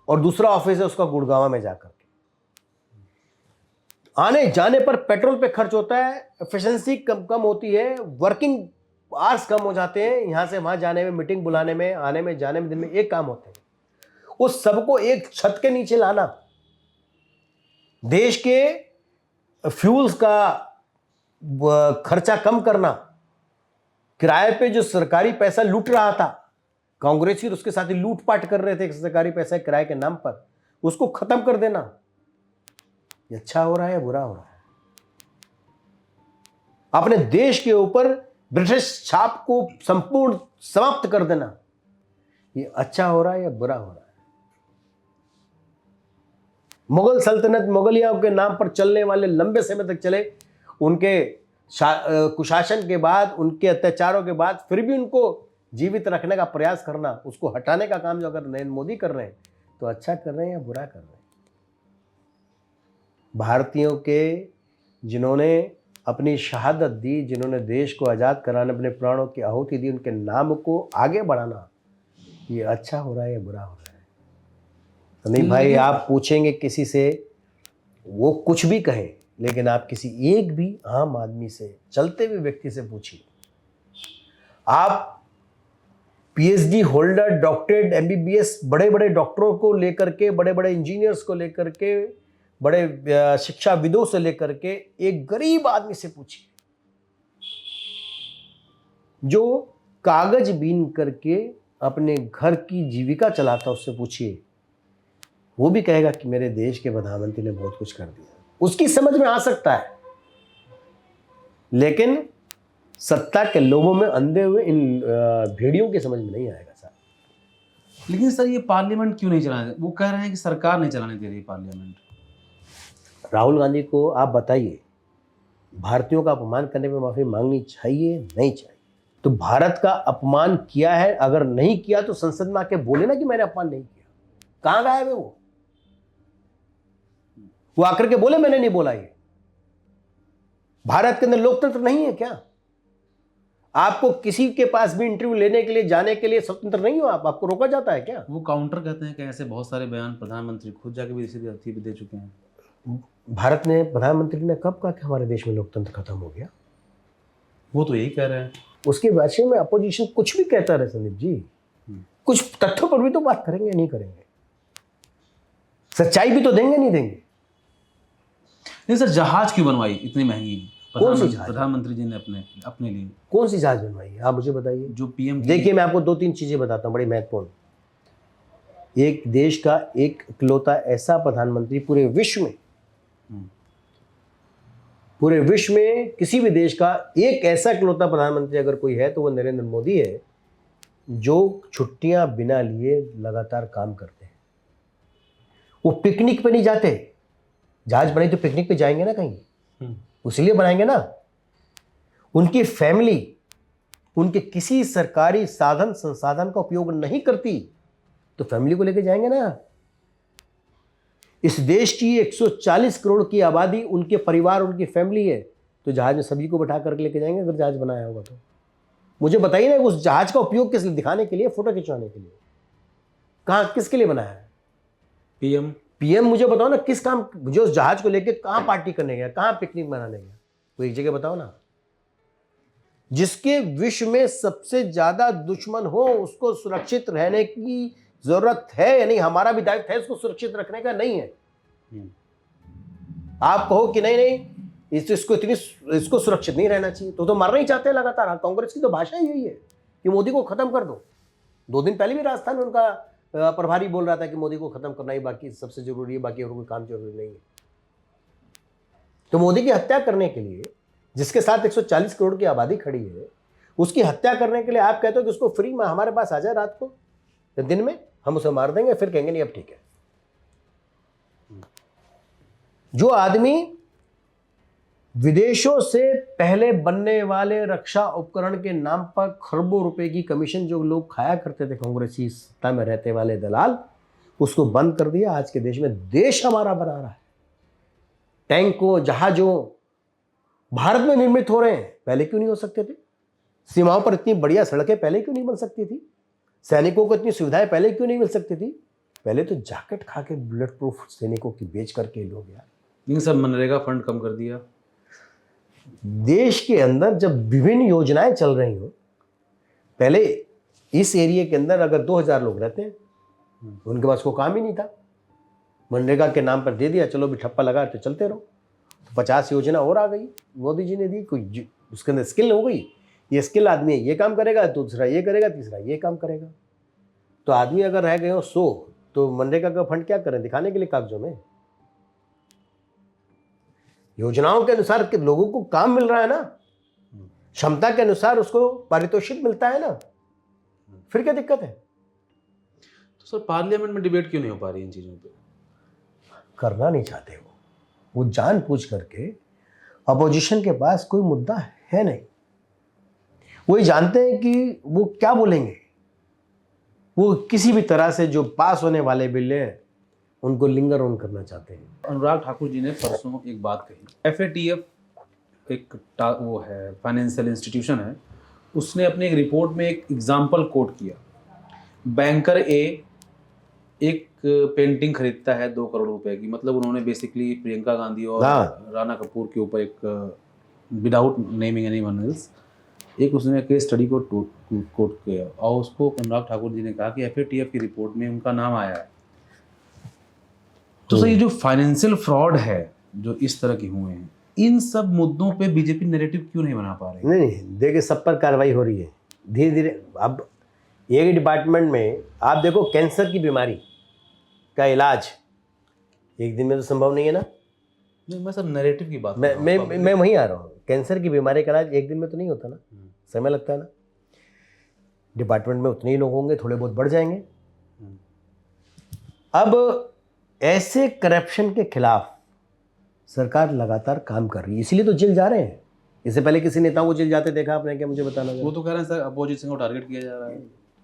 और दूसरा ऑफिस है उसका गुड़गांव में जाकर के। आने जाने पर पेट्रोल पे खर्च होता है, एफिशिएंसी कम होती है, वर्किंग आवर्स कम हो जाते हैं, यहां से वहां जाने में, मीटिंग बुलाने में, आने में, जाने में दिन में एक काम होते हैं। उस सबको एक छत के नीचे लाना, देश के फ्यूल्स का खर्चा कम करना, किराए पे जो सरकारी पैसा लूट रहा था, कांग्रेसी उसके साथ ही लूटपाट कर रहे थे सरकारी पैसा किराए के नाम पर, उसको खत्म कर देना। ये अच्छा हो रहा है या बुरा हो रहा है? अपने देश के ऊपर ब्रिटिश छाप को संपूर्ण समाप्त कर देना, ये अच्छा हो रहा है या बुरा हो रहा है? मुगल सल्तनत, मुगलियों के नाम पर चलने वाले लंबे समय तक चले, उनके कुशासन के बाद, उनके अत्याचारों के बाद, फिर भी उनको जीवित रखने का प्रयास करना, उसको हटाने का काम जो अगर नरेंद्र मोदी कर रहे हैं तो अच्छा कर रहे हैं या बुरा कर रहे हैं? भारतीयों के जिन्होंने अपनी शहादत दी, जिन्होंने देश को आज़ाद कराने अपने प्राणों की आहुति दी, उनके नाम को आगे बढ़ाना, ये अच्छा हो रहा है या बुरा हो रहा है? संदीप भाई, आप पूछेंगे किसी से, वो कुछ भी कहे, लेकिन आप किसी एक भी आम आदमी से, चलते हुए व्यक्ति से पूछिए। आप पीएचडी होल्डर, डॉक्टरेट, एमबीबीएस, बड़े बड़े डॉक्टरों को लेकर के, बड़े बड़े इंजीनियर्स को लेकर के, बड़े शिक्षाविदों से लेकर के एक गरीब आदमी से पूछिए, जो कागज बीन करके अपने घर की जीविका चलाता है उससे पूछिए, वो भी कहेगा कि मेरे देश के प्रधानमंत्री ने बहुत कुछ कर दिया। उसकी समझ में आ सकता है, लेकिन सत्ता के लोभों में अंधे हुए इन भेड़ियों की समझ में नहीं आएगा सर। लेकिन सर ये पार्लियामेंट क्यों नहीं चलाने, वो कह रहे हैं कि सरकार नहीं चलाने दे रही पार्लियामेंट। राहुल गांधी को आप बताइए, भारतीयों का अपमान करने पे माफी मांगनी चाहिए नहीं चाहिए? तो भारत का अपमान किया है, अगर नहीं किया तो संसद में आके बोले ना कि मैंने अपमान नहीं किया। कहां गायब है वो आकर के बोले मैंने नहीं बोला। ये भारत के अंदर लोकतंत्र नहीं है क्या? आपको किसी के पास भी इंटरव्यू लेने के लिए जाने के लिए स्वतंत्र नहीं हो आप, आपको रोका जाता है क्या? वो काउंटर कहते हैं कि ऐसे बहुत सारे बयान प्रधानमंत्री खुद जाके भी भी दे चुके हैं। भारत ने, प्रधानमंत्री ने कब कहा कि हमारे देश में लोकतंत्र खत्म हो गया? वो तो यही कह रहे हैं। उसके विषय में अपोजिशन कुछ भी कहता रहे संदीप जी, कुछ तथ्यों पर भी तो बात करेंगे, नहीं करेंगे? सच्चाई भी तो देंगे, नहीं देंगे? नहीं सर, जहाज क्यों बनवाई इतनी महंगी? कौन सी जहाज? प्रधानमंत्री जी ने अपने लिए कौन सी जहाज बनवाई है आप मुझे बताइए। जो पीएम, देखिए मैं आपको 2-3 चीजें बताता हूँ बड़ी महत्वपूर्ण। एक देश का एक इकलौता ऐसा प्रधानमंत्री पूरे विश्व में किसी भी देश का एक ऐसा इकलौता प्रधानमंत्री अगर कोई है तो वो नरेंद्र मोदी है, जो छुट्टियां बिना लिए लगातार काम करते हैं। वो पिकनिक पे नहीं जाते। जहाज बने तो पिकनिक पे जाएंगे ना कहीं, उसलिए बनाएंगे ना। उनकी फैमिली उनके किसी सरकारी साधन संसाधन का उपयोग नहीं करती तो फैमिली को लेकर जाएंगे ना। इस देश की 140 करोड़ की आबादी, उनके परिवार, उनकी फैमिली है, तो जहाज में सभी को बैठा करके लेके जाएंगे अगर जहाज बनाया होगा तो। मुझे बताइए ना, उस जहाज का उपयोग किस लिए? दिखाने के लिए, फोटो खिंचवाने के लिए? कहाँ, किसके लिए बनाया है? पीएम मुझे बताओ ना, किस काम, जो उस जहाज को लेके कहाँ पार्टी करने गया, कहाँ पिकनिक मनाने गया? वो एक जगह बताओ ना। जिसके विश्व में सबसे ज्यादा दुश्मन हो उसको सुरक्षित रहने की जरूरत है या नहीं? हमारा भी दायित्व है उसको सुरक्षित रखने का, नहीं है? आप कहो कि नहीं इसको सुरक्षित नहीं रहना चाहिए तो मारना ही चाहते हैं लगातार। कांग्रेस की तो भाषा ही यही है कि मोदी को खत्म कर दो। 2 दिन पहले भी राजस्थान में उनका प्रभारी बोल रहा था कि मोदी को खत्म करना ही बाकी सबसे जरूरी है, बाकी और कोई काम जरूरी नहीं है। तो मोदी की हत्या करने के लिए, जिसके साथ 140 करोड़ की आबादी खड़ी है, उसकी हत्या करने के लिए आप कहते हो कि उसको फ्री में हमारे पास आ जाए रात को या दिन में, हम उसे मार देंगे, फिर कहेंगे नहीं अब ठीक है। जो आदमी विदेशों से पहले बनने वाले रक्षा उपकरण के नाम पर खरबों रुपए की कमीशन जो लोग खाया करते थे, कांग्रेसी सत्ता में रहते वाले दलाल, उसको बंद कर दिया। आज के देश में देश हमारा बना रहा है। टैंकों, जहाजों भारत में निर्मित हो रहे हैं, पहले क्यों नहीं हो सकते थे? सीमाओं पर इतनी बढ़िया सड़कें पहले क्यों नहीं बन सकती थी? सैनिकों को इतनी सुविधाएं पहले क्यों नहीं मिल सकती थी? पहले तो जैकेट खा के बुलेट प्रूफ सैनिकों की बेच करके लोग यार। लेकिन सर मनरेगा फंड कम कर दिया। देश के अंदर जब विभिन्न योजनाएं चल रही हो, पहले इस एरिया के अंदर अगर 2000 लोग रहते हैं, उनके पास कोई काम ही नहीं था, मनरेगा के नाम पर दे दिया, चलो भी ठप्पा लगा तो चलते रहो। तो 50 योजना और आ गई, मोदी जी ने दी। कोई उसके अंदर स्किल हो गई, ये स्किल आदमी ये काम करेगा, दूसरा ये करेगा, तीसरा ये काम करेगा। तो आदमी अगर रह गए हो 100, तो मनरेगा का फंड क्या करें? दिखाने के लिए कागजों में। योजनाओं के अनुसार कि लोगों को काम मिल रहा है ना, क्षमता के अनुसार उसको पारितोषिक मिलता है ना, फिर क्या दिक्कत है? तो सर पार्लियामेंट में डिबेट क्यों नहीं हो पा रही इन चीजों पे? करना नहीं चाहते वो जानबूझ करके। अपोजिशन के पास कोई मुद्दा है नहीं, वो जानते हैं कि वो क्या बोलेंगे। वो किसी भी तरह से जो पास होने वाले बिल हैं उनको लिंगर ऑन करना चाहते हैं। अनुराग ठाकुर जी ने परसों एक बात कही, FATF वो है फाइनेंशियल इंस्टीट्यूशन है, उसने अपने एक रिपोर्ट में एक एग्जाम्पल कोट किया। बैंकर ए एक पेंटिंग खरीदता है 2 करोड़ रुपए की, मतलब उन्होंने बेसिकली प्रियंका गांधी और राणा कपूर के ऊपर एक, विदाउट नेमिंग एनीवन एल्स, एक उसने केस स्टडी को कोट किया और उसको अनुराग ठाकुर जी ने कहा कि FATF की रिपोर्ट में उनका नाम आया है। तो सर ये जो फाइनेंशियल फ्रॉड है जो इस तरह के हुए हैं, इन सब मुद्दों पे बीजेपी नैरेटिव क्यों नहीं बना पा रही? नहीं, देखिए सब पर कार्रवाई हो रही है धीरे धीरे। अब एक डिपार्टमेंट में आप देखो, कैंसर की बीमारी का इलाज एक दिन में तो संभव नहीं है ना। नहीं, मैं सर नैरेटिव की बात कर मैं रहा हूँ। मैं मैं वहीं आ रहा हूँ। कैंसर की बीमारी का इलाज एक दिन में तो नहीं होता ना, समय लगता है ना। डिपार्टमेंट में उतने ही लोग होंगे, थोड़े बहुत बढ़ जाएंगे। अब ऐसे करप्शन के खिलाफ सरकार लगातार काम कर रही है, इसीलिए तो जेल जा रहे हैं। इससे पहले किसी नेताओं को जेल जाते देखा आपने क्या? मुझे बताना वो जरा। तो कह रहे हैं सर अपोजिशन को टारगेट किया जा रहा है।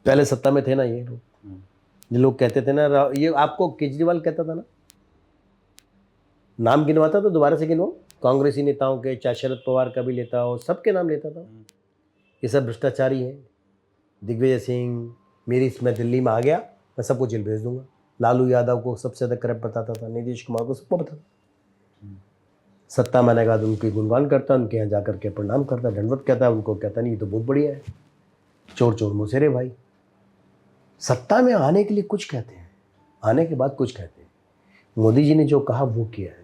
पहले सत्ता में थे ना ये लोग, ये लोग कहते थे ना, ये आपको केजरीवाल कहता था ना, नाम गिनवाता तो दोबारा से गिनवाओ, कांग्रेसी नेताओं के, चाहे शरद पवार का भी लेता हो, सबके नाम लेता था। ये सब भ्रष्टाचारी हैं। दिग्विजय सिंह, मेरी मैं दिल्ली में आ गया, मैं सबको जेल भेज दूंगा। लालू यादव को सबसे ज़्यादा करप्ट बताता था, नीतीश कुमार को सबको बताता। सत्ता में आने के बाद उनकी गुणगान करता, उनके यहाँ जाकर के प्रणाम करता, दंडवत कहता, उनको कहता नहीं ये तो बहुत बढ़िया है, चोर चोर मुसेरे भाई। सत्ता में आने के लिए कुछ कहते हैं, आने के बाद कुछ कहते हैं। मोदी जी ने जो कहा वो किया है।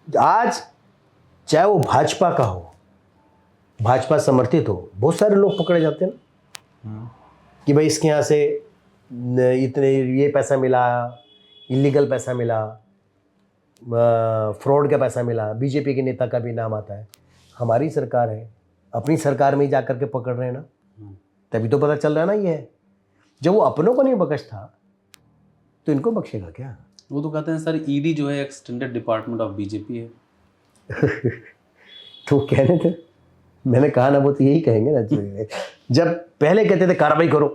आज चाहे वो भाजपा का हो, भाजपा समर्थित हो, बहुत सारे लोग पकड़े जाते हैं ना कि भाई इसके यहाँ से इतने ये पैसा मिला, इलीगल पैसा मिला, फ्रॉड का पैसा मिला। बीजेपी के नेता का भी नाम आता है। हमारी सरकार है, अपनी सरकार में ही जाकर के पकड़ रहे हैं ना, तभी तो पता चल रहा है ना। ये है, जब वो अपनों को नहीं बख्श था तो इनको बख्शेगा क्या? वो तो कहते हैं सर ईडी जो है एक्सटेंडेड डिपार्टमेंट ऑफ बीजेपी है। तो कहने थे, मैंने कहा ना, वो तो यही कहेंगे ना। जब पहले कहते थे कार्रवाई करो,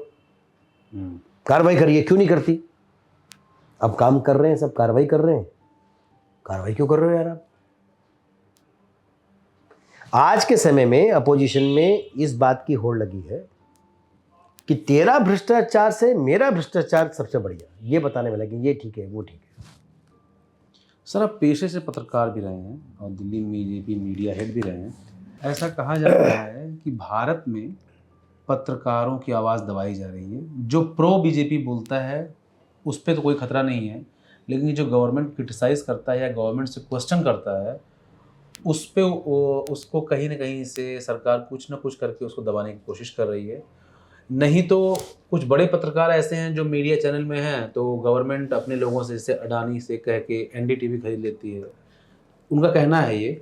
कार्रवाई करिए, क्यों नहीं करती? अब काम कर रहे हैं, सब कार्रवाई कर रहे हैं। कार्रवाई क्यों कर रहे हो यार आप? आज के समय में अपोजिशन में इस बात की होड़ लगी है कि तेरा भ्रष्टाचार से मेरा भ्रष्टाचार सबसे बढ़िया, ये बताने में लगे, ये ठीक है, वो ठीक है। सर आप पेशे से पत्रकार भी रहे हैं और दिल्ली में बीजेपी मीडिया हेड भी रहे हैं। ऐसा कहा जा रहा है कि भारत में पत्रकारों की आवाज़ दबाई जा रही है। जो प्रो बीजेपी बोलता है उस पर तो कोई खतरा नहीं है, लेकिन जो गवर्नमेंट क्रिटिसाइज करता है या गवर्नमेंट से क्वेश्चन करता है उस पे उसको कहीं ना कहीं से सरकार कुछ ना कुछ करके उसको दबाने की कोशिश कर रही है। नहीं तो कुछ बड़े पत्रकार ऐसे हैं जो मीडिया चैनल में हैं तो गवर्नमेंट अपने लोगों से, जैसे अडानी से कह के एनडीटीवी खरीद लेती है, उनका कहना है ये।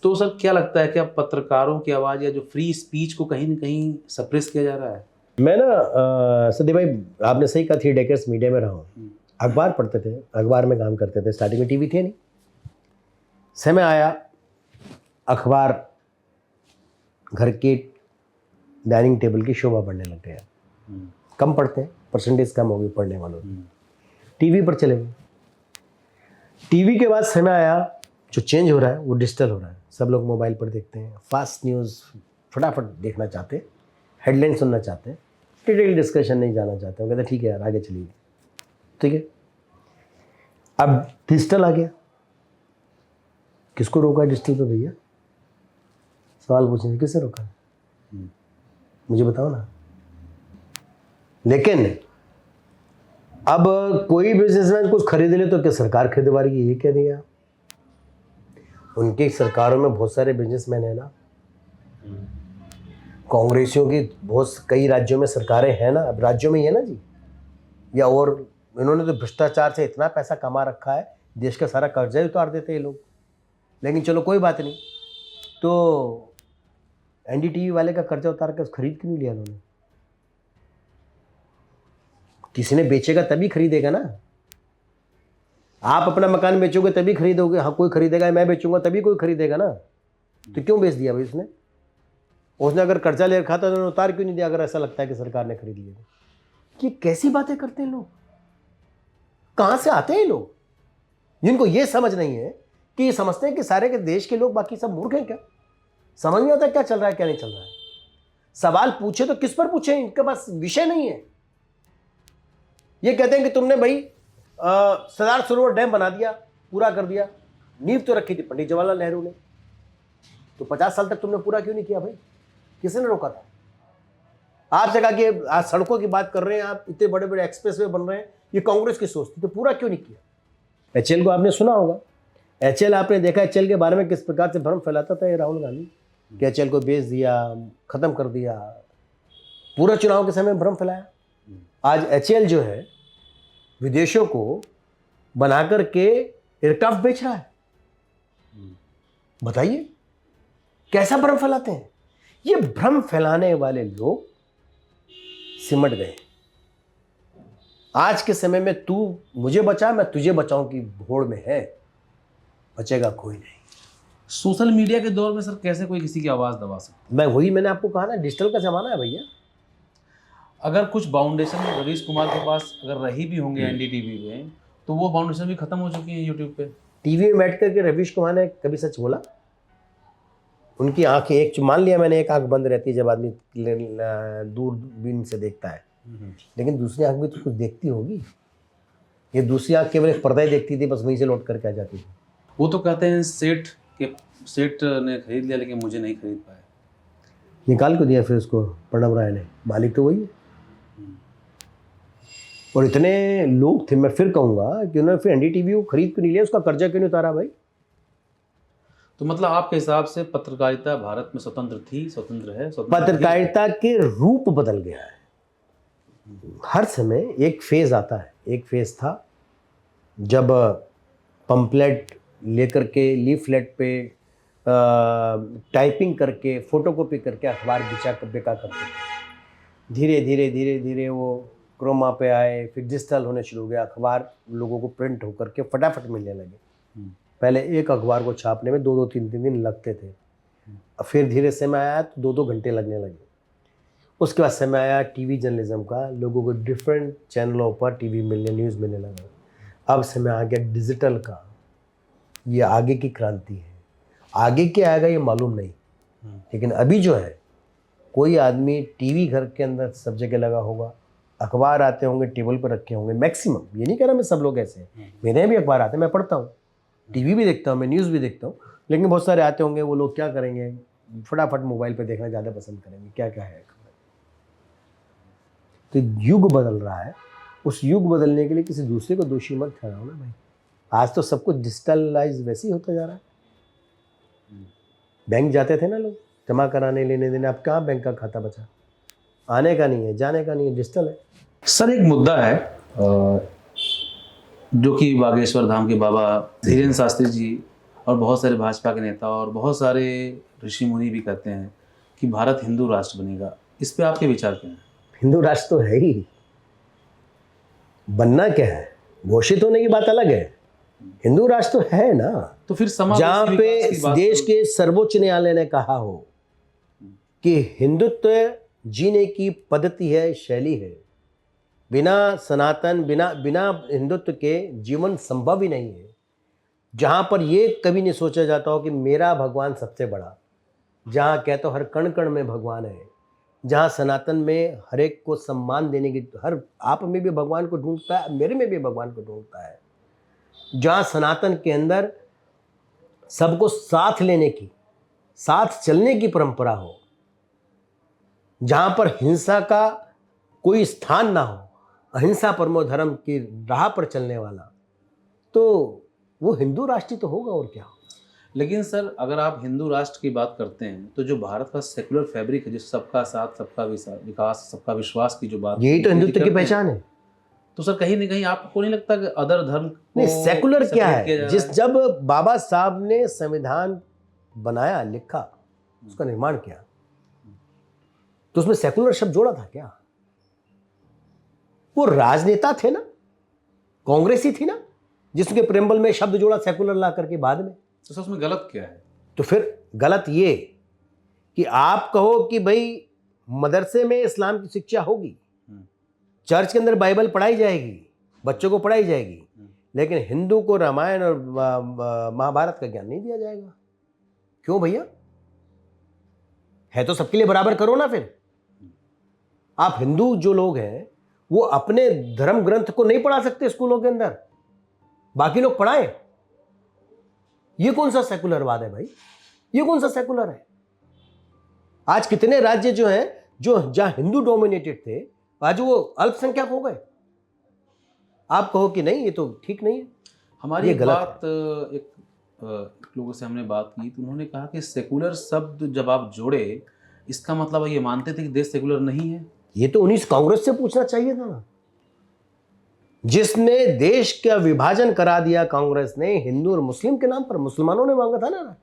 तो सर क्या लगता है कि अब पत्रकारों की आवाज़ या जो फ्री स्पीच को कहीं ना कहीं सप्रेस किया जा रहा है? मैं ना सदी भाई, आपने सही कहा, 3 डेकेड्स मीडिया में रहा हूँ। अखबार पढ़ते थे, अखबार में काम करते थे। स्टार्टिंग में टीवी थे नहीं, समय आया अखबार घर के डाइनिंग टेबल की शोभा बढ़ने लग गया। कम पढ़ते हैं, परसेंटेज कम हो गई पढ़ने वालों की, टीवी पर चले गए। टीवी के बाद समय आया, जो चेंज हो रहा है वो डिजिटल हो रहा है। सब लोग मोबाइल पर देखते हैं, फास्ट न्यूज़ फटाफट देखना चाहते हैं, हेडलाइन सुनना चाहते हैं, डिटेल डिस्कशन नहीं जाना चाहते। वो कहते हैं ठीक है यार आगे चलिए, ठीक है। अब डिजिटल आ गया, किसको रोका है डिजिटल पे भैया? सवाल पूछने से किसने रोका है? मुझे बताओ ना। लेकिन अब कोई बिजनेसमैन कुछ खरीद ले तो क्या सरकार खरीदवा रही है, ये कह दिया। उनकी सरकारों में बहुत सारे बिजनेसमैन हैं ना, कांग्रेसियों की बहुत कई राज्यों में सरकारें हैं ना, अब राज्यों में ही है ना जी। या और इन्होंने तो भ्रष्टाचार से इतना पैसा कमा रखा है, देश का सारा कर्जा ही उतार देते हैं ये लोग। लेकिन चलो कोई बात नहीं, तो एनडीटीवी वाले का कर्जा उतार कर खरीद क्यों नहीं लिया उन्होंने? किसी ने बेचेगा तभी खरीदेगा ना। आप अपना मकान बेचोगे तभी खरीदोगे, हाँ कोई खरीदेगा, मैं बेचूंगा तभी कोई खरीदेगा ना। तो क्यों बेच दिया भाई उसने अगर कर्जा ले रखा था तो उन्होंने उतार क्यों नहीं दिया, अगर ऐसा लगता है कि सरकार ने खरीद लिया? ये कैसी बातें करते हैं लोग? कहाँ से आते हैं लोग जिनको ये समझ नहीं है कि ये समझते हैं कि सारे के देश के लोग बाकी सब मूर्ख हैं क्या? समझ नहीं आता क्या चल रहा है क्या नहीं चल रहा है। सवाल पूछे तो किस पर पूछे, इनके पास विषय नहीं है। ये कहते हैं कि तुमने भाई सरदार सरोवर डैम बना दिया, पूरा कर दिया, नींव तो रखी थी पंडित जवाहरलाल नेहरू ने, तो 50 साल तक तुमने पूरा क्यों नहीं किया भाई? किसने रोका था? आपसे कहा कि आज सड़कों की बात कर रहे हैं आप, इतने बड़े बड़े एक्सप्रेसवे बन रहे हैं, ये कांग्रेस की सोच थी, तो पूरा क्यों नहीं किया? एचएल को आपने सुना होगा, एचएल आपने देखा एचएल के बारे में किस प्रकार से भ्रम फैलाता था ये राहुल गांधी, कि एचएल को बेच दिया, खत्म कर दिया, पूरा चुनाव के समय भ्रम फैलाया। आज HAL जो है विदेशों को बनाकर के एयरक्राफ्ट बेच रहा है। बताइए कैसा भ्रम फैलाते हैं। ये भ्रम फैलाने वाले लोग सिमट गए। आज के समय में तू मुझे बचा मैं तुझे बचाऊं की होड़ में है, बचेगा कोई नहीं। सोशल मीडिया के दौर में सर कैसे कोई किसी की आवाज़ दबा सकता मैंने आपको कहा ना, डिजिटल का जमाना है भैया। है? अगर कुछ बाउंडेशन रवीश कुमार के पास अगर रही भी होंगे NDTV में, तो वो बाउंडेशन भी खत्म हो चुकी है यूट्यूब पे। टीवी में बैठ करके रवीश कुमार ने कभी सच बोला? उनकी आंखें एक, मान लिया मैंने, एक आंख बंद रहती है जब आदमी दूरबीन से देखता है, लेकिन दूसरी आंख भी तो कुछ देखती होगी। ये दूसरी आंख केवल एक पर्दा ही देखती थी, बस वहीं से लौट करके आ जाती थी। वो तो कहते हैं सेठ ने खरीद लिया लेकिन मुझे नहीं खरीद पाया। निकाल को दिया फिर उसको प्रणब राय ने, मालिक तो वही है। और इतने लोग थे, मैं फिर कहूँगा कि उन्होंने फिर NDTV को खरीद क्यों नहीं लिया, उसका कर्जा क्यों नहीं उतारा भाई? तो मतलब आपके हिसाब से पत्रकारिता भारत में स्वतंत्र थी, स्वतंत्र है, स्वतंत्र पत्रकारिता के रूप बदल गया है। हर समय एक फेज आता है। एक फेज था जब पंपलेट लेकर के लीफलेट पे टाइपिंग करके फोटोकॉपी करके अखबार बिका करते थे। धीरे धीरे धीरे धीरे वो क्रोमा पे आए, फिर डिजिटल होने शुरू हो गया। अखबार लोगों को प्रिंट होकर के फटाफट मिलने लगे। पहले एक अखबार को छापने में 2-2 3-3 दिन लगते थे। फिर धीरे समय आया तो 2-2 घंटे लगने लगे। उसके बाद समय आया टीवी जर्नलिज्म का, लोगों को डिफरेंट चैनलों पर टीवी मिलने, न्यूज़ मिलने लगा। अब समय आ गया डिजिटल का। ये आगे की क्रांति है। आगे क्या आएगा ये मालूम नहीं, लेकिन अभी जो है कोई आदमी टीवी घर के अंदर सब जगह लगा होगा, अखबार आते होंगे टेबल पर रखे होंगे मैक्सिमम। ये नहीं कह रहा मैं सब लोग ऐसे हैं, मेरे भी अखबार आते हैं, मैं पढ़ता हूँ, टीवी भी देखता हूँ, मैं न्यूज़ भी देखता हूँ, लेकिन बहुत सारे आते होंगे वो लोग क्या करेंगे, फटाफट मोबाइल पे देखना ज़्यादा पसंद करेंगे। क्या क्या है तो युग बदल रहा है। उस युग बदलने के लिए किसी दूसरे को दोषी मत ठहराओ ना भाई। आज तो सब कुछ डिजिटलाइज वैसे ही होता जा रहा है। बैंक जाते थे ना लोग जमा कराने, लेने देने, अब कहाँ बैंक का खाता बचा? आने का नहीं है, जाने का नहीं है, डिजिटल है। सर एक मुद्दा है जो कि बागेश्वर धाम के बाबा धीरेन्द्र शास्त्री जी और बहुत सारे भाजपा के नेता और बहुत सारे ऋषि मुनि भी कहते हैं कि भारत हिंदू राष्ट्र बनेगा। इस पे आपके विचार क्या हैं? हिंदू राष्ट्र तो है ही, बनना क्या है, घोषित होने की बात अलग है। हिंदू राष्ट्र तो है ना, तो फिर जहाँ पे देश के सर्वोच्च न्यायालय ने कहा हो कि हिंदुत्व जीने की पद्धति है, शैली है, बिना सनातन, बिना हिंदुत्व के जीवन संभव ही नहीं है। जहाँ पर ये कभी नहीं सोचा जाता हो कि मेरा भगवान सबसे बड़ा, जहाँ कहते हो हर कण कण में भगवान है, जहाँ सनातन में हर एक को सम्मान देने की, हर आप में भी भगवान को ढूंढता है, मेरे में भी भगवान को ढूंढता है, जहाँ सनातन के अंदर सबको साथ लेने की, साथ चलने की परंपरा हो, जहाँ पर हिंसा का कोई स्थान ना हो, अहिंसा परमो धर्म की राह पर चलने वाला, तो वो हिंदू राष्ट्र तो होगा और क्या। लेकिन सर अगर आप हिंदू राष्ट्र की बात करते हैं तो जो भारत का सेकुलर फैब्रिक है, जिस सबका साथ, सबका विकास, सबका विश्वास की जो बात, यही तो हिंदुत्व की पहचान है। तो सर कहीं ना कहीं आपको नहीं लगता कि अदर धर्म नहीं, सेकुलर क्या है? जब बाबा साहब ने संविधान बनाया, लिखा, उसका निर्माण किया, तो उसमें सेकुलर शब्द जोड़ा था क्या? वो राजनेता थे ना, कांग्रेसी थी ना, जिसके प्रेम्बल में शब्द जोड़ा सेकुलर ला करके बाद में। तो सर उसमें गलत क्या है? तो फिर गलत ये कि आप कहो कि भाई मदरसे में इस्लाम की शिक्षा होगी, चर्च के अंदर बाइबल पढ़ाई जाएगी, बच्चों को पढ़ाई जाएगी, लेकिन हिंदू को रामायण और महाभारत का ज्ञान नहीं दिया जाएगा। क्यों भैया? है तो सबके लिए बराबर करो ना। फिर आप हिंदू जो लोग हैं वो अपने धर्म ग्रंथ को नहीं पढ़ा सकते स्कूलों के अंदर, बाकी लोग पढ़ाएं। ये कौन सा सेकुलरवाद है भाई? ये कौन सा सेकुलर है? आज कितने राज्य जो हैं, जो जहां हिंदू डोमिनेटेड थे, आज वो अल्पसंख्यक हो गए। आप कहो कि नहीं, ये तो ठीक नहीं है। हमारी एक बात, एक लोगों से हमने बात की तो उन्होंने कहा कि सेकुलर शब्द जब आप जोड़े, इसका मतलब ये मानते थे कि देश सेकुलर नहीं है। ये तो उन्हीं कांग्रेस से पूछना चाहिए था ना, जिसने देश का विभाजन करा दिया। कांग्रेस ने हिंदू और मुस्लिम के नाम पर, मुसलमानों ने मांगा था ना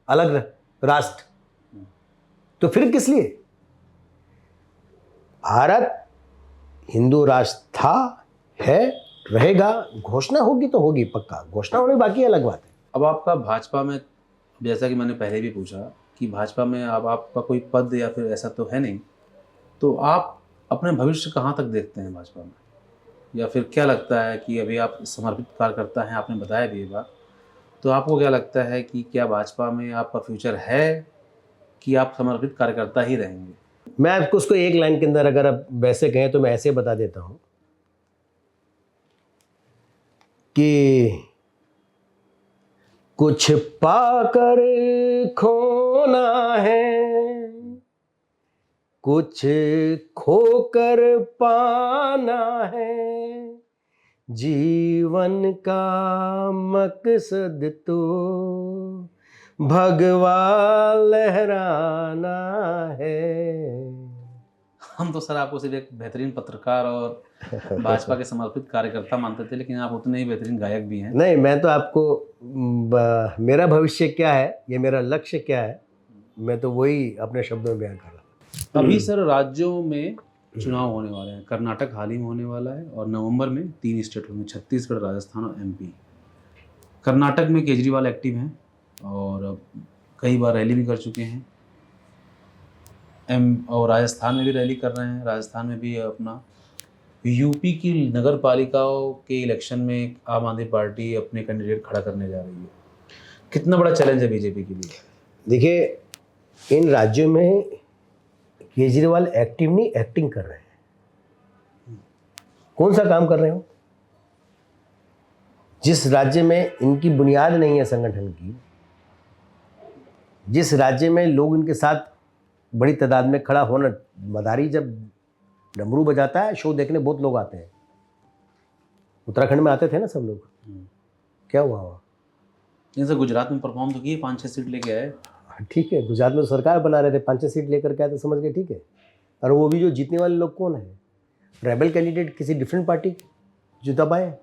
अलग राष्ट्र, तो फिर किस लिए? भारत हिंदू राष्ट्र था, है, रहेगा। घोषणा होगी तो होगी, पक्का घोषणा होने बाकी अलग बात है। अब आपका भाजपा में, जैसा कि मैंने पहले भी पूछा कि भाजपा में अब आपका कोई पद या फिर ऐसा तो है नहीं, तो आप अपने भविष्य कहाँ तक देखते हैं भाजपा में, या फिर क्या लगता है कि अभी आप समर्पित कार्यकर्ता हैं, आपने बताया भी ये बात, तो आपको क्या लगता है कि क्या भाजपा में आपका फ्यूचर है कि आप समर्पित कार्यकर्ता ही रहेंगे? मैं आपको उसको एक लाइन के अंदर अगर आप वैसे कहें तो मैं ऐसे बता देता हूं कि कुछ पाकर खोना है, कुछ खोकर पाना है, जीवन का मकसद तो भगवा लहराना है। हम तो सर आपको सिर्फ एक बेहतरीन पत्रकार और भाजपा के समर्पित कार्यकर्ता मानते थे, लेकिन आप उतने ही बेहतरीन गायक भी हैं। नहीं, मैं तो आपको मेरा भविष्य क्या है, ये मेरा लक्ष्य क्या है, मैं तो वही अपने शब्दों में बयान कर रहा हूँ। अभी सर राज्यों में चुनाव होने वाले हैं। कर्नाटक हाल ही में होने वाला है और नवंबर में 3 स्टेट होंगे, छत्तीसगढ़, राजस्थान और एमपी। कर्नाटक में केजरीवाल एक्टिव हैं और कई बार रैली भी कर चुके हैं। और राजस्थान में भी रैली कर रहे हैं। राजस्थान में भी अपना, यूपी की नगर पालिकाओं के इलेक्शन में आम आदमी पार्टी अपने कैंडिडेट खड़ा करने जा रही है। कितना बड़ा चैलेंज है बीजेपी के लिए? देखिए, इन राज्यों में केजरीवाल एक्टिव नहीं, एक्टिंग कर रहे हैं। कौन सा काम कर रहे हो? जिस राज्य में इनकी बुनियाद नहीं है संगठन की, जिस राज्य में लोग इनके साथ बड़ी तादाद में खड़ा होना, मदारी जब डमरू बजाता है शो देखने बहुत लोग आते हैं। उत्तराखंड में आते थे ना सब लोग, क्या हुआ वहाँ? इनसे गुजरात में परफॉर्म तो किए, 5-6 सीट लेके आए। ठीक है, गुजरात में तो सरकार बना रहे थे, 5-6 सीट लेकर के आए तो समझ गए, ठीक है। और वो भी जो जीतने वाले लोग कौन है? रेबल कैंडिडेट किसी डिफरेंट पार्टी जो दबाए।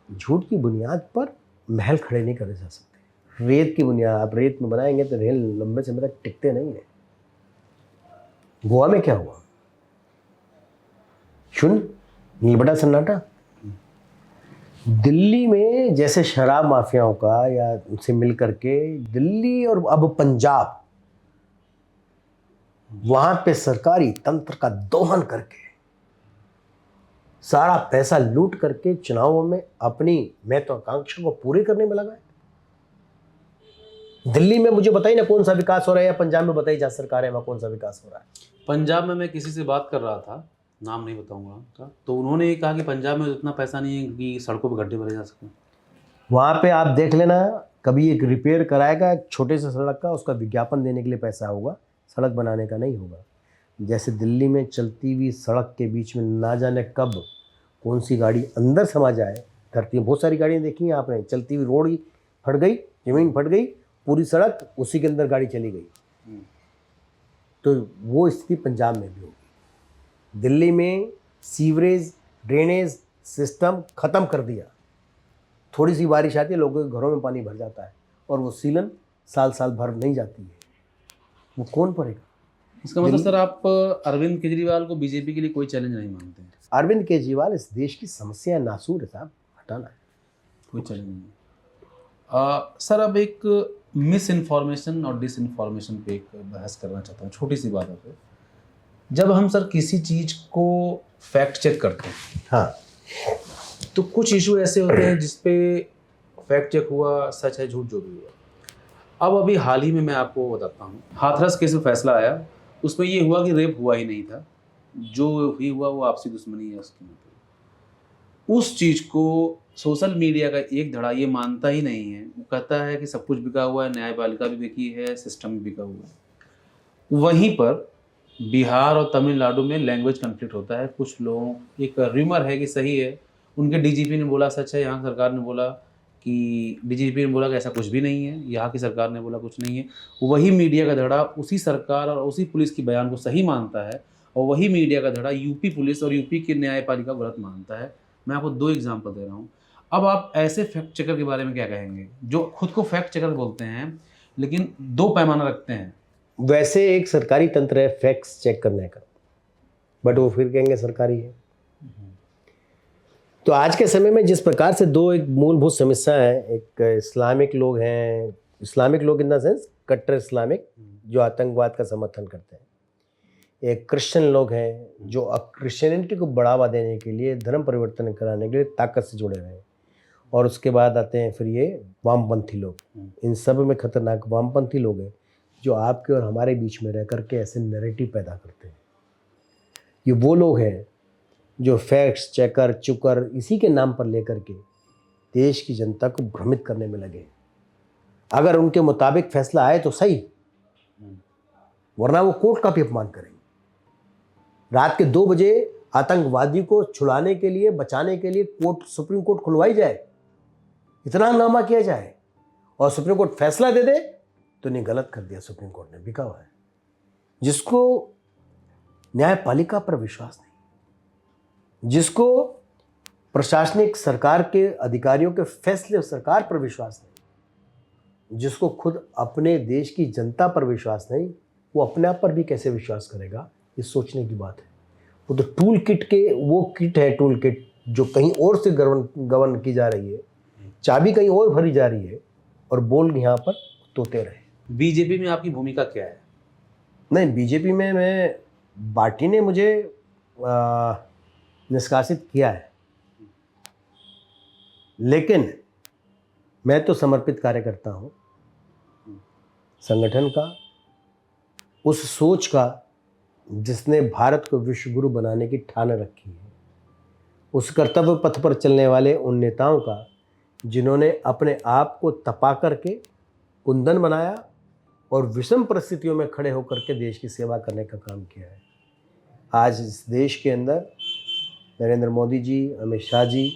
झूठ की बुनियाद पर महल खड़े नहीं करे जा सकते। रेत की बुनियाद, आप रेत में बनाएंगे तो रेल लंबे समय तक टिकते नहीं है। गोवा में क्या हुआ? शून्य, नीलबटा सन्नाटा। दिल्ली में जैसे शराब माफियाओं का या उनसे मिल करके दिल्ली और अब पंजाब, वहां पे सरकारी तंत्र का दोहन करके सारा पैसा लूट करके चुनावों में अपनी महत्वाकांक्षा को पूरी करने में लगा है। दिल्ली में मुझे बताइए ना कौन सा विकास हो रहा है, या पंजाब में बताइए जहाँ सरकार है वहाँ कौन सा विकास हो रहा है। पंजाब में मैं किसी से बात कर रहा था, नाम नहीं बताऊंगा उनका, तो उन्होंने ये कहा कि पंजाब में उतना पैसा नहीं है कि सड़कों पर गड्ढे भरे जा सकें। वहाँ पे आप देख लेना, कभी एक रिपेयर कराएगा एक छोटे से सड़क का, उसका विज्ञापन देने के लिए पैसा होगा, सड़क बनाने का नहीं होगा। जैसे दिल्ली में चलती हुई सड़क के बीच में ना जाने कब कौन सी गाड़ी अंदर समा जाए। धरती में बहुत सारी गाड़ियाँ देखी हैं आपने, चलती हुई रोड ही फट गई, ज़मीन फट गई, पूरी सड़क उसी के अंदर गाड़ी चली गई। तो वो स्थिति पंजाब में भी होगी। दिल्ली में सीवरेज ड्रेनेज सिस्टम ख़त्म कर दिया। थोड़ी सी बारिश आती है, लोगों के घरों में पानी भर जाता है और वो सीलन साल साल भर नहीं जाती है। वो कौन पड़ेगा? इसका मतलब सर आप अरविंद केजरीवाल को बीजेपी के लिए कोई चैलेंज नहीं मानते हैं? अरविंद केजरीवाल इस देश की समस्या नासूर है साहब, हटाना है, कोई चैलेंज नहीं। सर अब एक मिस इन्फॉर्मेशन और डिस इन्फॉर्मेशन पे एक बहस करना चाहता हूँ, छोटी सी बात है। पे जब हम सर किसी चीज़ को फैक्ट चेक करते हैं, हाँ, तो कुछ इशू ऐसे होते हैं जिसपे फैक्ट चेक हुआ, सच है झूठ जो भी हुआ। अब अभी हाल ही में मैं आपको बताता हूँ, हाथरस केस में फैसला आया, उसमें ये हुआ कि रेप हुआ ही नहीं था, जो भी हुआ वो आपसी दुश्मनी है उसकी। मतलब उस चीज़ को सोशल मीडिया का एक धड़ा ये मानता ही नहीं है। वो कहता है कि सब कुछ बिका हुआ है, न्यायपालिका भी बिकी है, सिस्टम भी बिका हुआ है। वहीं पर बिहार और तमिलनाडु में लैंग्वेज कन्फ्लिक्ट होता है। कुछ लोगों, एक र्यूमर है कि सही है, उनके डीजीपी ने बोला सच है, यहाँ सरकार ने बोला कि डीजीपी ने बोला कि ऐसा कुछ भी नहीं है, यहाँ की सरकार ने बोला कुछ नहीं है। वही मीडिया का धड़ा उसी सरकार और उसी पुलिस की बयान को सही मानता है, और वही मीडिया का धड़ा यूपी पुलिस और यूपी की न्यायपालिका को गलत मानता है। मैं आपको 2 एग्जाम्पल दे रहा हूँ। अब आप ऐसे फैक्ट चेकर के बारे में क्या कहेंगे जो खुद को फैक्ट चेकर बोलते हैं लेकिन 2 पैमाना रखते हैं? वैसे एक सरकारी तंत्र है फैक्ट्स चेक करने का, बट वो फिर कहेंगे सरकारी है। तो आज के समय में जिस प्रकार से 2 एक मूलभूत समस्या है, एक इस्लामिक लोग हैं, इस्लामिक लोग इन द सेंस कट्टर इस्लामिक जो आतंकवाद का समर्थन करते हैं, एक क्रिश्चियन लोग हैं जो क्रिश्चियनिटी को बढ़ावा देने के लिए, धर्म परिवर्तन कराने के लिए ताकत से जुड़े हुए हैं, और उसके बाद आते हैं फिर ये वामपंथी लोग। इन सब में खतरनाक वामपंथी लोग हैं जो आपके और हमारे बीच में रह करके ऐसे नैरेटिव पैदा करते हैं। ये वो लोग हैं जो फैक्ट्स चेकर चुकर इसी के नाम पर लेकर के देश की जनता को भ्रमित करने में लगे। अगर उनके मुताबिक फैसला आए तो सही, वरना वो कोर्ट का भी अपमान करेंगे। रात के 2 बजे आतंकवादी को छुड़ाने के लिए, बचाने के लिए सुप्रीम कोर्ट खुलवाई जाए, इतना हंगामा किया जाए और सुप्रीम कोर्ट फैसला दे दे तो नहीं, गलत कर दिया सुप्रीम कोर्ट ने, बिका हुआ है। जिसको न्यायपालिका पर विश्वास नहीं, जिसको प्रशासनिक सरकार के अधिकारियों के फैसले सरकार पर विश्वास नहीं, जिसको खुद अपने देश की जनता पर विश्वास नहीं, वो अपने आप पर भी कैसे विश्वास करेगा, ये सोचने की बात है। वो तो टूल किट के वो किट है, टूल किट जो कहीं और से गवर्न की जा रही है, चाबी कहीं और भरी जा रही है और बोल यहाँ पर तोते रहे। बीजेपी में आपकी भूमिका क्या है? नहीं, बीजेपी में मैं, पार्टी ने मुझे निष्कासित किया है, लेकिन मैं तो समर्पित कार्यकर्ता हूँ संगठन का, उस सोच का जिसने भारत को विश्व गुरु बनाने की ठान रखी है, उस कर्तव्य पथ पर चलने वाले उन नेताओं का जिन्होंने अपने आप को तपा करके कुंदन बनाया और विषम परिस्थितियों में खड़े होकर के देश की सेवा करने का काम किया है। आज इस देश के अंदर नरेंद्र मोदी जी, अमित शाह जी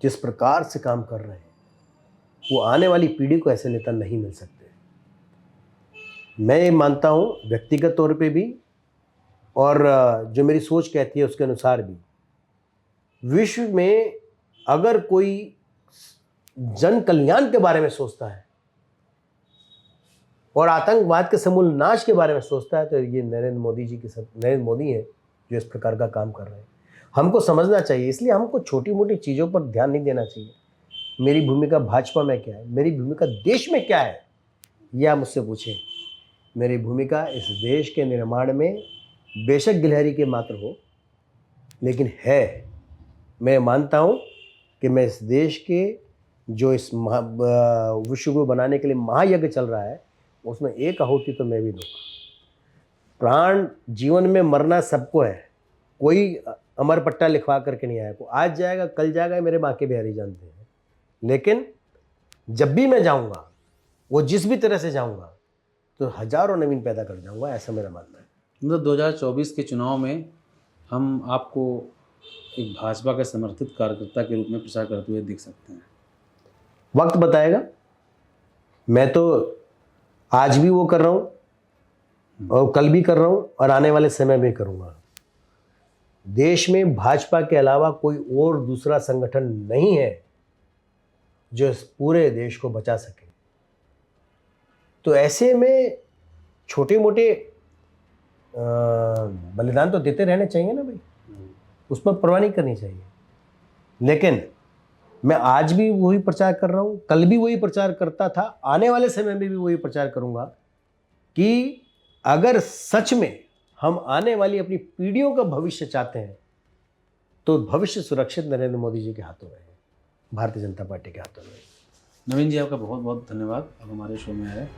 जिस प्रकार से काम कर रहे हैं, वो आने वाली पीढ़ी को ऐसे नेता नहीं मिल सकते। मैं ये मानता हूँ व्यक्तिगत तौर पे भी, और जो मेरी सोच कहती है उसके अनुसार भी, विश्व में अगर कोई जन कल्याण के बारे में सोचता है और आतंकवाद के समूल नाश के बारे में सोचता है, तो ये नरेंद्र मोदी है जो इस प्रकार का काम कर रहे हैं। हमको समझना चाहिए, इसलिए हमको छोटी मोटी चीज़ों पर ध्यान नहीं देना चाहिए। मेरी भूमिका भाजपा में क्या है, मेरी भूमिका देश में क्या है, यह आप मुझसे पूछें। मेरी भूमिका इस देश के निर्माण में बेशक गिलहरी के मात्र हो, लेकिन है, मैं मानता हूँ कि मैं इस देश के जो इस विश्व को बनाने के लिए महायज्ञ चल रहा है, उसमें एक आहुति तो मैं भी दूंगा। प्राण जीवन में मरना सबको है, कोई अमर पट्टा लिखवा करके नहीं आया, को आज जाएगा कल जाएगा, मेरे माँ के बिहारी जानते हैं। लेकिन जब भी मैं जाऊंगा, वो जिस भी तरह से जाऊंगा, तो हजारों नवीन पैदा कर जाऊंगा, ऐसा मेरा मानना है। मतलब 2024 के चुनाव में हम आपको एक भाजपा के समर्थित कार्यकर्ता के रूप में प्रचार करते हुए देख सकते हैं? वक्त बताएगा। मैं तो आज भी वो कर रहा हूँ और कल भी कर रहा हूँ और आने वाले समय में करूँगा। देश में भाजपा के अलावा कोई और दूसरा संगठन नहीं है जो इस पूरे देश को बचा सके। तो ऐसे में छोटे मोटे बलिदान तो देते रहने चाहिए ना भाई, उस पर परवाह नहीं करनी चाहिए। लेकिन मैं आज भी वही प्रचार कर रहा हूँ, कल भी वही प्रचार करता था, आने वाले समय में भी वही प्रचार करूँगा कि अगर सच में हम आने वाली अपनी पीढ़ियों का भविष्य चाहते हैं, तो भविष्य सुरक्षित नरेंद्र मोदी जी के हाथों में है, भारतीय जनता पार्टी के हाथों में है। नवीन जी, आपका बहुत बहुत धन्यवाद, आप हमारे शो में आए।